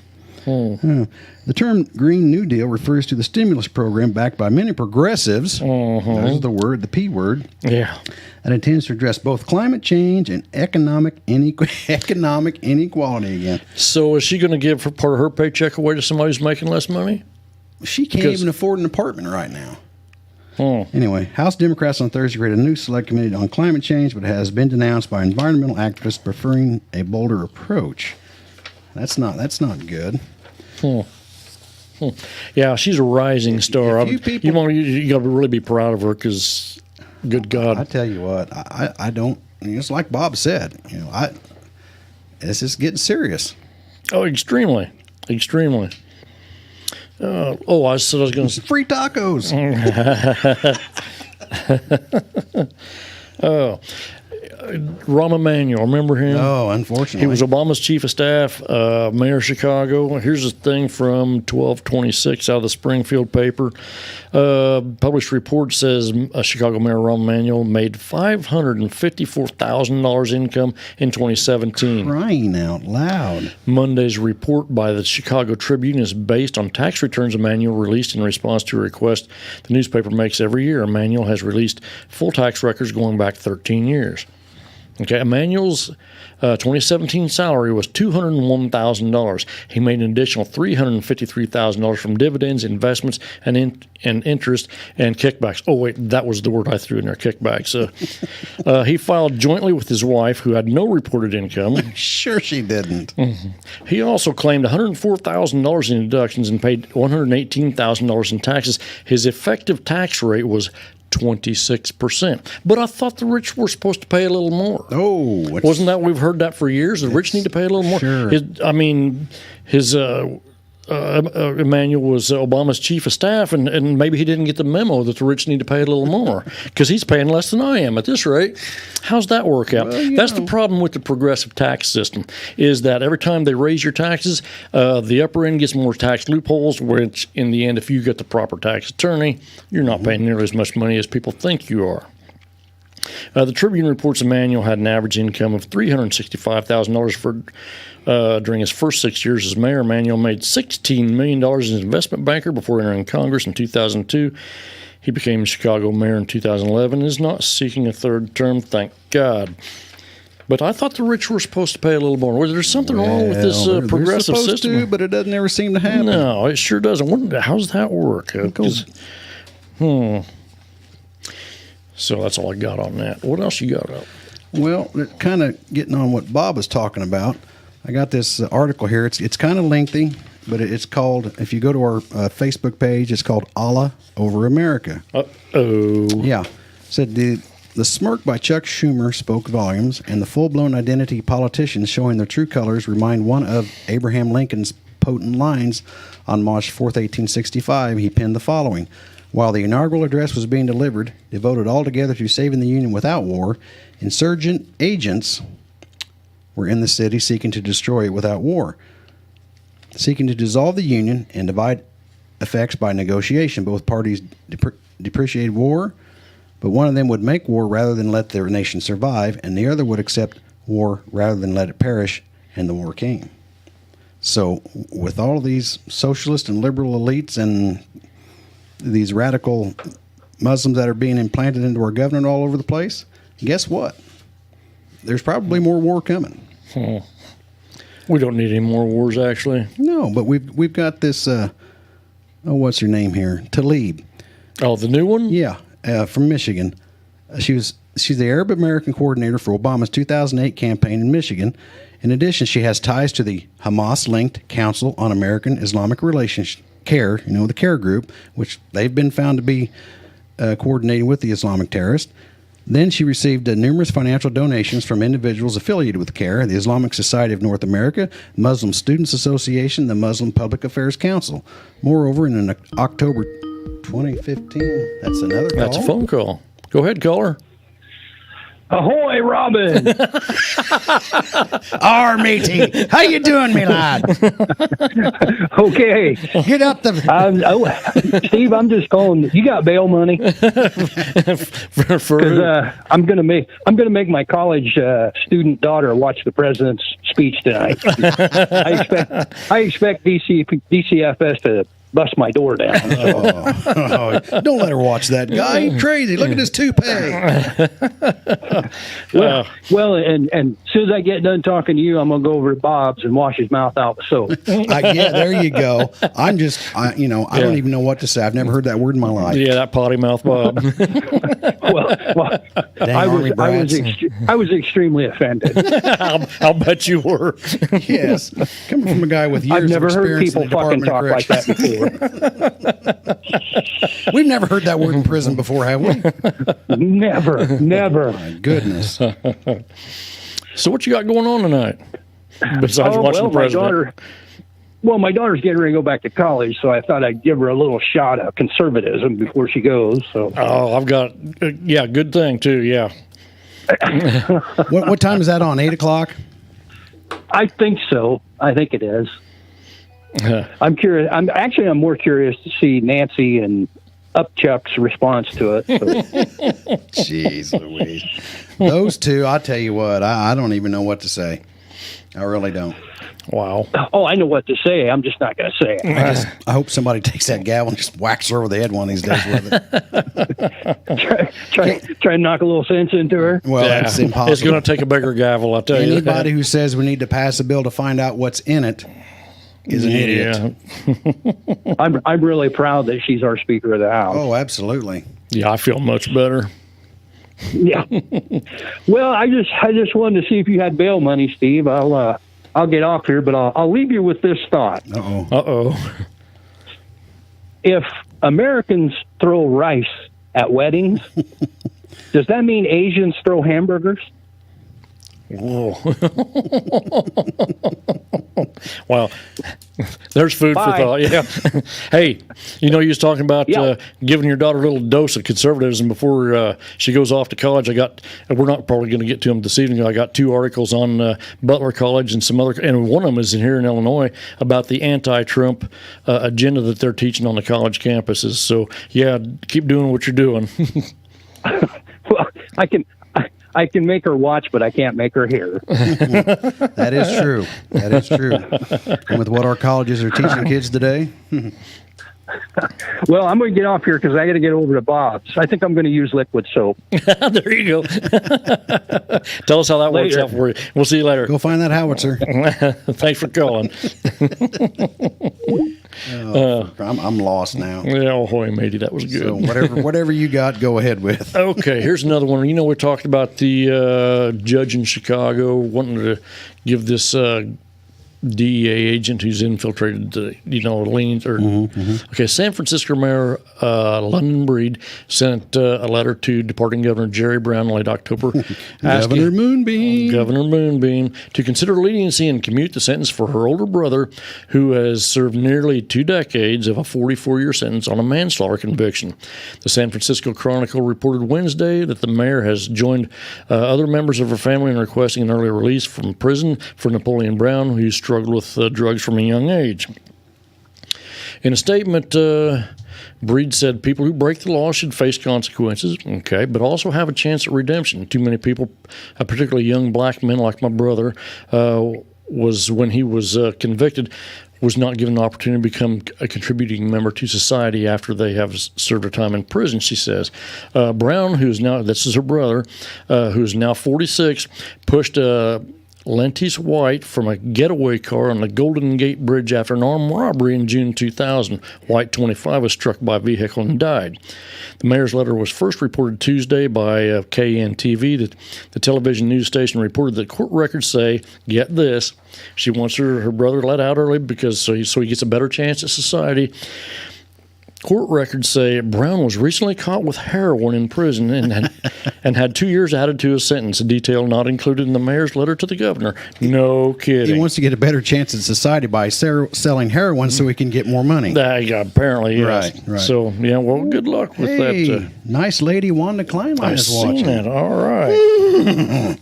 The term Green New Deal refers to the stimulus program backed by many progressives. There's the word, the P word. Yeah. And intends to address both climate change and economic inequality again. So is she going to give part of her paycheck away to somebody who's making less money? She can't even afford an apartment right now. Anyway, House Democrats on Thursday created a new select committee on climate change, but it has been denounced by environmental activists preferring a bolder approach. That's not good. Yeah, she's a rising star. You got to really be proud of her because, good God, I tell you what, I don't. It's like Bob said. It's just getting serious. Oh, extremely. I said I was going to free tacos. Rahm Emanuel, remember him? Oh, unfortunately. He was Obama's chief of staff, mayor of Chicago. Here's a thing from 1226 out of the Springfield paper. Published report says Chicago Mayor Rahm Emanuel made $554,000 income in 2017. Crying out loud. Monday's report by the Chicago Tribune is based on tax returns Emanuel released in response to a request the newspaper makes every year. Emanuel has released full tax records going back 13 years. Okay, Emanuel's 2017 salary was $201,000. He made an additional $353,000 from dividends, investments, and interest and kickbacks. Oh, wait, that was the word I threw in there, kickbacks. He filed jointly with his wife, who had no reported income. Sure she didn't. Mm-hmm. He also claimed $104,000 in deductions and paid $118,000 in taxes. His effective tax rate was 26%. But I thought the rich were supposed to pay a little more. Oh, wasn't that we've heard that for years? The rich need to pay a little more. Sure. Emanuel was Obama's chief of staff, and maybe he didn't get the memo that the rich need to pay a little more because he's paying less than I am at this rate. How's that work out? Well, That's the problem with the progressive tax system, is that every time they raise your taxes, the upper end gets more tax loopholes, which in the end, if you get the proper tax attorney, you're not paying nearly as much money as people think you are. The Tribune reports Emanuel had an average income of $365,000 during his first 6 years as mayor. Emanuel made $16 million as an investment banker before entering Congress in 2002. He became Chicago mayor in 2011 and is not seeking a third term, thank God. But I thought the rich were supposed to pay a little more. Was there something wrong with this progressive they're system? to, but it doesn't ever seem to happen. No, it sure doesn't. How's that work? So that's all I got on that. What else you got up? Well, kind of getting on what Bob was talking about, I got this article here. It's kind of lengthy, but it's called, if you go to our Facebook page, it's called Allah Over America. Uh-oh. Yeah. It said the smirk by Chuck Schumer spoke volumes, and the full-blown identity politicians showing their true colors remind one of Abraham Lincoln's potent lines on March 4th, 1865. He penned the following: while the inaugural address was being delivered, devoted altogether to saving the Union without war, insurgent agents were in the city seeking to destroy it without war, seeking to dissolve the Union and divide effects by negotiation. Both parties depreciated war, but one of them would make war rather than let their nation survive, and the other would accept war rather than let it perish, and the war came. So with all of these socialist and liberal elites and these radical Muslims that are being implanted into our government all over the place, guess what? There's probably more war coming. We don't need any more wars, actually. No, but we've got this. What's her name here? Tlaib. Oh, the new one? Yeah, from Michigan. She's the Arab American coordinator for Obama's 2008 campaign in Michigan. In addition, she has ties to the Hamas-linked Council on American Islamic Relations, CARE, the CARE group, which they've been found to be coordinating with the Islamic terrorists. Then she received numerous financial donations from individuals affiliated with CARE, the Islamic Society of North America, Muslim Students Association, the Muslim Public Affairs Council. Moreover, in an October 2015, that's another call. That's a phone call. Go ahead, caller. Ahoy, Robin! Our matey, how you doing, me lad? Okay, get up the. Steve, I'm just calling. You got bail money? Because I'm gonna make my college student daughter watch the president's speech tonight. I expect DCFS to bust my door down. Don't let her watch that guy. He's crazy. Look at his toupee. Well, and as soon as I get done talking to you, I'm gonna go over to Bob's and wash his mouth out with soap. Yeah, there you go. I don't even know what to say. I've never heard that word in my life. Yeah, that potty mouth Bob. I was extremely offended. I'll bet you were. Yes, coming from a guy with years I've never of heard experience people in the fucking Department talk of like that Corrections. before. We've never heard that word in prison before, have we? Never. My goodness. So what you got going on tonight? Besides watching the president? My daughter's getting ready to go back to college, so I thought I'd give her a little shot of conservatism before she goes. So. Oh, I've got, good thing too, yeah. What time is that on, 8 o'clock? I think so. I think it is. I'm curious. I'm more curious to see Nancy and Upchuck's response to it. So. Jeez Louise. Those two, I'll tell you what, I don't even know what to say. I really don't. Wow. Oh, I know what to say. I'm just not going to say it. I hope somebody takes that gavel and just whacks her over the head one of these days with it. try and knock a little sense into her. Well, that's impossible. It's going to take a bigger gavel, I'll tell you. Anybody who says we need to pass a bill to find out what's in it is an idiot. I'm really proud that she's our Speaker of the House. Oh, absolutely. Yeah, I feel much better. Yeah. Well, I just wanted to see if you had bail money, Steve. I'll get off here, but I'll leave you with this thought. Uh-oh. If Americans throw rice at weddings, does that mean Asians throw hamburgers? Whoa. Well, there's food for thought. Yeah. Hey, you was talking about giving your daughter a little dose of conservatism before she goes off to college. We're not probably going to get to them this evening. I got 2 articles on Butler College and some other, and one of them is in here in Illinois about the anti-Trump agenda that they're teaching on the college campuses. So yeah, keep doing what you're doing. Well, I can make her watch, but I can't make her hear. That is true. That is true. And with what our colleges are teaching kids today. Well, I'm going to get off here because I got to get over to Bob's. I think I'm going to use liquid soap. There you go. Tell us how that works out for you. We'll see you later. Go find that howitzer. Thanks for calling. I'm lost now. Yeah, ahoy, matey. That was good. So whatever you got, go ahead with. Okay, here's another one. We talked about the judge in Chicago wanting to give this DEA agent who's infiltrated the, liens. Okay, San Francisco Mayor London Breed sent a letter to departing Governor Jerry Brown in late October. Governor Moonbeam to consider leniency and commute the sentence for her older brother, who has served nearly 2 decades of a 44-year sentence on a manslaughter conviction. The San Francisco Chronicle reported Wednesday that the mayor has joined other members of her family in requesting an early release from prison for Napoleon Brown, who struggled with drugs from a young age. In a statement, Breed said people who break the law should face consequences, but also have a chance at redemption. Too many people, particularly young black men like my brother, when he was convicted, was not given the opportunity to become a contributing member to society after they have served their time in prison, she says. Brown, this is her brother, who is now 46, pushed Lentice White from a getaway car on the Golden Gate Bridge after an armed robbery in June 2000. White, 25, was struck by a vehicle and died. The mayor's letter was first reported Tuesday by KNTV. The television news station reported that court records say, get this, she wants her brother let out early so he gets a better chance at society. Court records say Brown was recently caught with heroin in prison and had 2 years added to his sentence, a detail not included in the mayor's letter to the governor. No kidding. He wants to get a better chance in society by selling heroin so he can get more money. Apparently, yes. Right. So, yeah, well, good luck with that. Nice lady Wanda Kleinlein is watching. That. All right.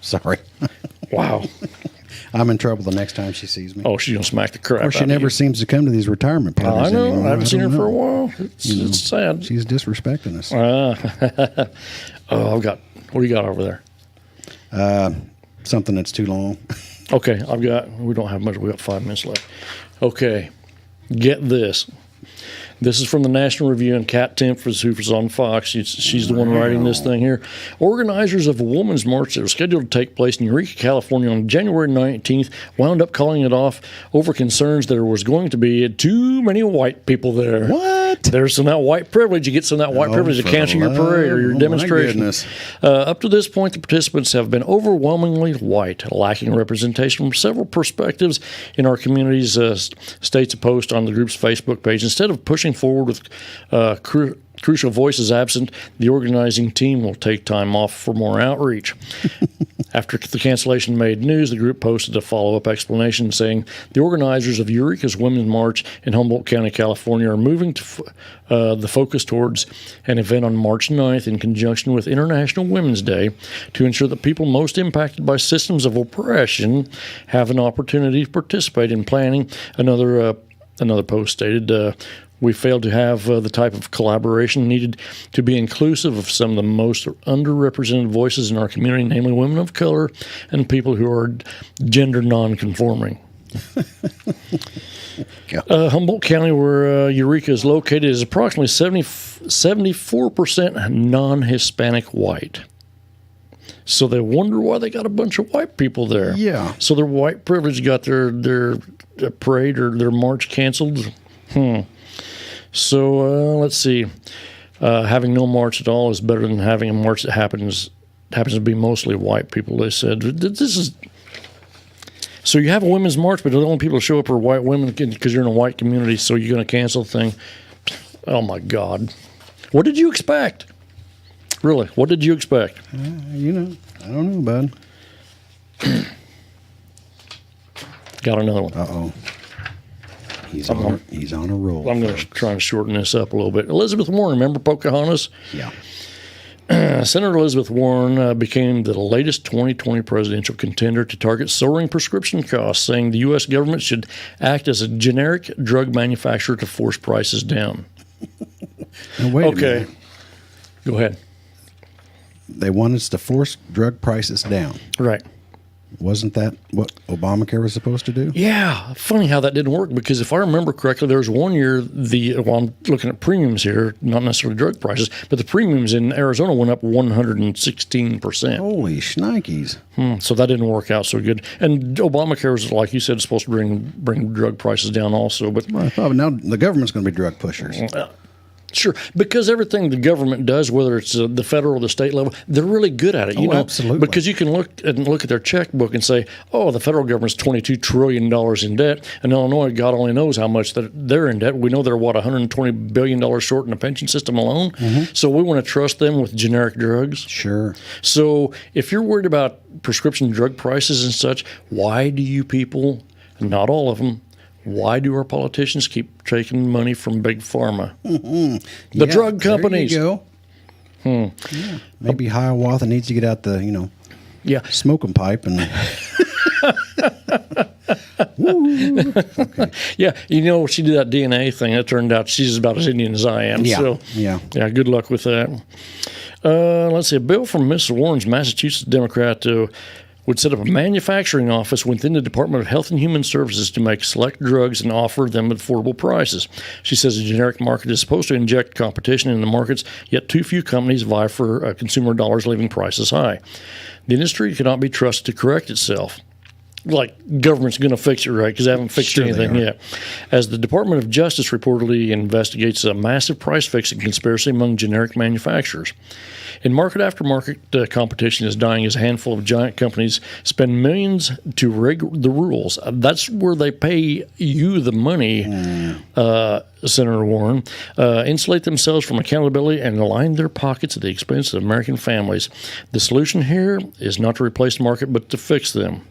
Sorry. Wow. I'm in trouble the next time she sees me. Oh, she's going to smack the crap out of you. She never seems to come to these retirement parties I know. anymore. I haven't seen her for a while. It's sad. She's disrespecting us. What do you got over there? Something that's too long. Okay, we don't have much. We got 5 minutes left. Okay, get this. This is from the National Review, and Kat Timpf, who's on Fox. She's the one writing this thing here. Organizers of a women's march that was scheduled to take place in Eureka, California on January 19th wound up calling it off over concerns that there was going to be too many white people there. What? There's some of that white privilege. You get some of that white privilege to cancel your parade or your demonstration. Up to this point, the participants have been overwhelmingly white, lacking representation from several perspectives in our communities, states a post on the group's Facebook page. Instead of pushing forward with crucial voices absent, the organizing team will take time off for more outreach. After the cancellation made news, the group posted a follow-up explanation saying the organizers of Eureka's Women's March in Humboldt County, California are moving to the focus towards an event on March 9th in conjunction with International Women's Day to ensure that people most impacted by systems of oppression have an opportunity to participate in planning. Another post stated, we failed to have the type of collaboration needed to be inclusive of some of the most underrepresented voices in our community, namely women of color and people who are gender non-conforming. Humboldt County, where Eureka is located, is approximately 74% non-Hispanic white. So they wonder why they got a bunch of white people there. Yeah. So their white privilege got their parade or their march canceled. So let's see. Having no march at all is better than having a march that happens to be mostly white people, they said. This is so you have a women's march, but the only people who show up are white women because you're in a white community, so you're going to cancel the thing. Oh, my God. What did you expect? Really, what did you expect? I don't know, bud. Got another one. Uh-oh. He's on a roll. I'm going to try and shorten this up a little bit. Elizabeth Warren, remember Pocahontas? Yeah. Senator Elizabeth Warren became the latest 2020 presidential contender to target soaring prescription costs, saying the U.S. government should act as a generic drug manufacturer to force prices down. Now, wait a minute. Go ahead. They want us to force drug prices down. Right. Wasn't that what Obamacare was supposed to do? Yeah. Funny how that didn't work, because if I remember correctly, there was one year I'm looking at premiums here, not necessarily drug prices, but the premiums in Arizona went up 116%. Holy shnikes. So that didn't work out so good. And Obamacare was, like you said, supposed to bring drug prices down also. But now the government's going to be drug pushers. Sure, because everything the government does, whether it's the federal or the state level, they're really good at it. You know, absolutely. Because you can look at their checkbook and say, "Oh, the federal government's $22 trillion in debt," and Illinois, God only knows how much they're in debt. We know they're $120 billion short in the pension system alone. Mm-hmm. So we want to trust them with generic drugs. Sure. So if you're worried about prescription drug prices and such, why do you people, not all of them, why do our politicians keep taking money from big pharma? Mm-hmm. The drug companies. There you go. Yeah. Maybe Hiawatha needs to get out the, smoking pipe and. Okay. Yeah, she did that DNA thing. It turned out she's about as Indian as I am. Yeah. So, yeah, good luck with that. Let's see. A bill from Miss Warren's Massachusetts Democrat would set up a manufacturing office within the Department of Health and Human Services to make select drugs and offer them at affordable prices. She says the generic market is supposed to inject competition in the markets, yet too few companies vie for consumer dollars, leaving prices high. The industry cannot be trusted to correct itself. like government's going to fix it right because they haven't fixed anything yet. As the Department of Justice reportedly investigates a massive price fixing conspiracy among generic manufacturers. In market after market, competition is dying as a handful of giant companies spend millions to rig the rules. That's where they pay you the money, Senator Warren, insulate themselves from accountability and line their pockets at the expense of American families. The solution here is not to replace the market, but to fix them.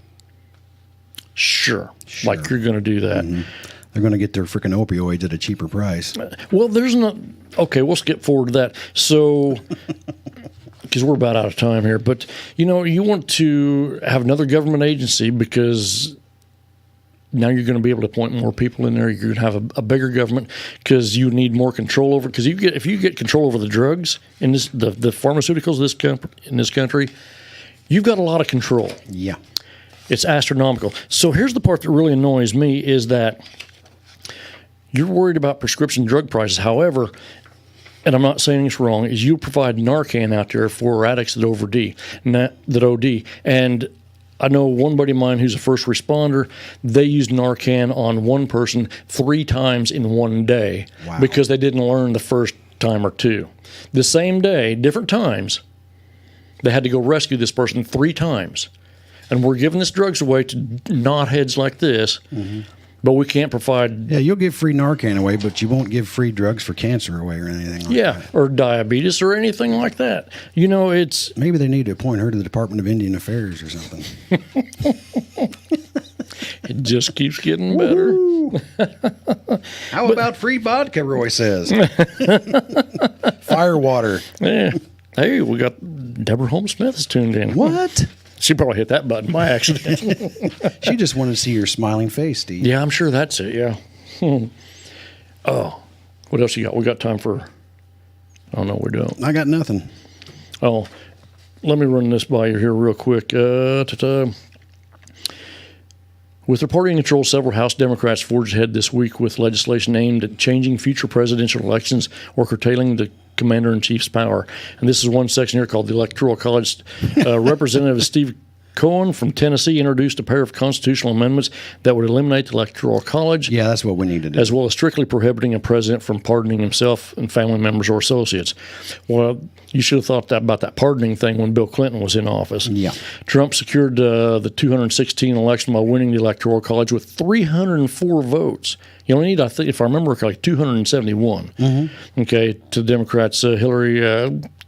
Sure. Like you're going to do that. They're going to get their freaking opioids at a cheaper price. Well, there's not. Okay, we'll skip forward to that. So, because we're about out of time here, but you want to have another government agency because now you're going to be able to appoint more people in there. You're going to have a bigger government because you need more control over. Because if you get control over the drugs in the pharmaceuticals in this country, you've got a lot of control. Yeah, it's astronomical. So here's the part that really annoys me is that you're worried about prescription drug prices. However, and I'm not saying it's wrong, is you provide Narcan out there for addicts that OD. And I know one buddy of mine who's a first responder, they used Narcan on one person 3 times in one day because they didn't learn the first time or two. The same day, different times, they had to go rescue this person 3 times. And we're giving this drugs away to knotheads like this. But we can't provide... Yeah, you'll give free Narcan away, but you won't give free drugs for cancer away or anything like that. Or diabetes or anything like that. It's... Maybe they need to appoint her to the Department of Indian Affairs or something. It just keeps getting better. How about free vodka, Roy says. Firewater. Yeah. Hey, we got Deborah Holmes Smith is tuned in. What? She probably hit that button by accident. She just wanted to see your smiling face, Steve. Yeah, I'm sure that's it, yeah. Oh, what else you got? We got time for... Oh, no, we don't. I got nothing. Oh, let me run this by you here real quick. With their party in control, several House Democrats forged ahead this week with legislation aimed at changing future presidential elections or curtailing the commander-in-chief's power. And this is one section here called the Electoral College. Representative Steve Cohen from Tennessee introduced a pair of constitutional amendments that would eliminate the Electoral College. Yeah, that's what we need to do. As well as strictly prohibiting a president from pardoning himself and family members or associates. Well, you should have thought about that pardoning thing when Bill Clinton was in office. Yeah. Trump secured the 2016 election by winning the Electoral College with 304 votes. You only need, I think, if I remember correctly, 271. Okay, to Democrats, Hillary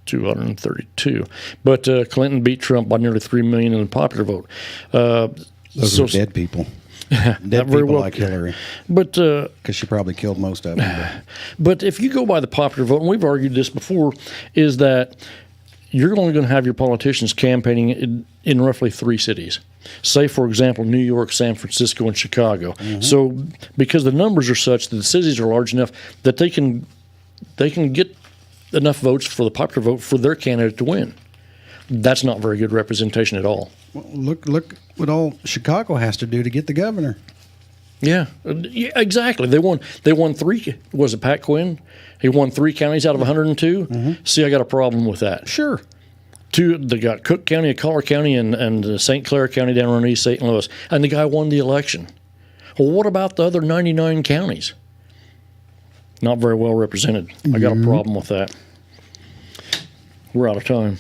232. But Clinton beat Trump by nearly 3 million in the popular vote. Those are dead people. Dead people like Hillary. But because she probably killed most of them. But if you go by the popular vote, and we've argued this before, is that you're only going to have your politicians campaigning in roughly 3 cities. Say, for example, New York, San Francisco, and Chicago. So because the numbers are such that the cities are large enough that they can get enough votes for the popular vote for their candidate to win. That's not very good representation at all. Well, look what all Chicago has to do to get the governor. Yeah, exactly. They won 3. Was it Pat Quinn? He won 3 counties out of 102. See, I got a problem with that. Sure. 2, they got Cook County, Collier County, and St. Clair County down around East St. Louis, and the guy won the election. Well, what about the other 99 counties? Not very well represented. I got a problem with that. We're out of time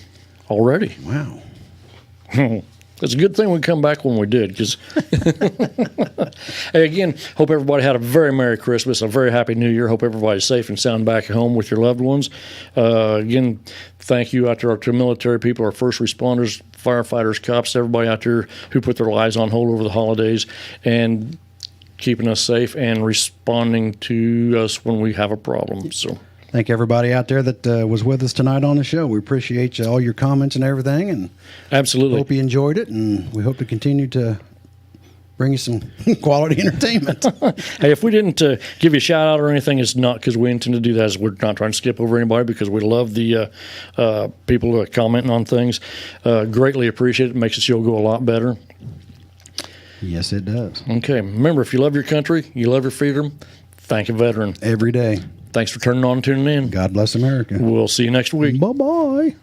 already. Wow. It's a good thing we come back when we did, because hey, again, hope everybody had a very Merry Christmas, a very Happy New Year. Hope everybody's safe and sound back at home with your loved ones. Again, thank you out there to our military people, our first responders, firefighters, cops, everybody out there who put their lives on hold over the holidays and keeping us safe and responding to us when we have a problem. So. Thank everybody out there that was with us tonight on the show. We appreciate all your comments and everything, and absolutely hope you enjoyed it. And we hope to continue to bring you some quality entertainment. Hey, if we didn't give you a shout out or anything, it's not because we intend to do that. We're not trying to skip over anybody, because we love the people commenting on things. Greatly appreciate it. It makes the show go a lot better. Yes, it does. Okay. Remember, if you love your country, you love your freedom, thank a veteran every day. Thanks for tuning in. God bless America. We'll see you next week. Bye-bye.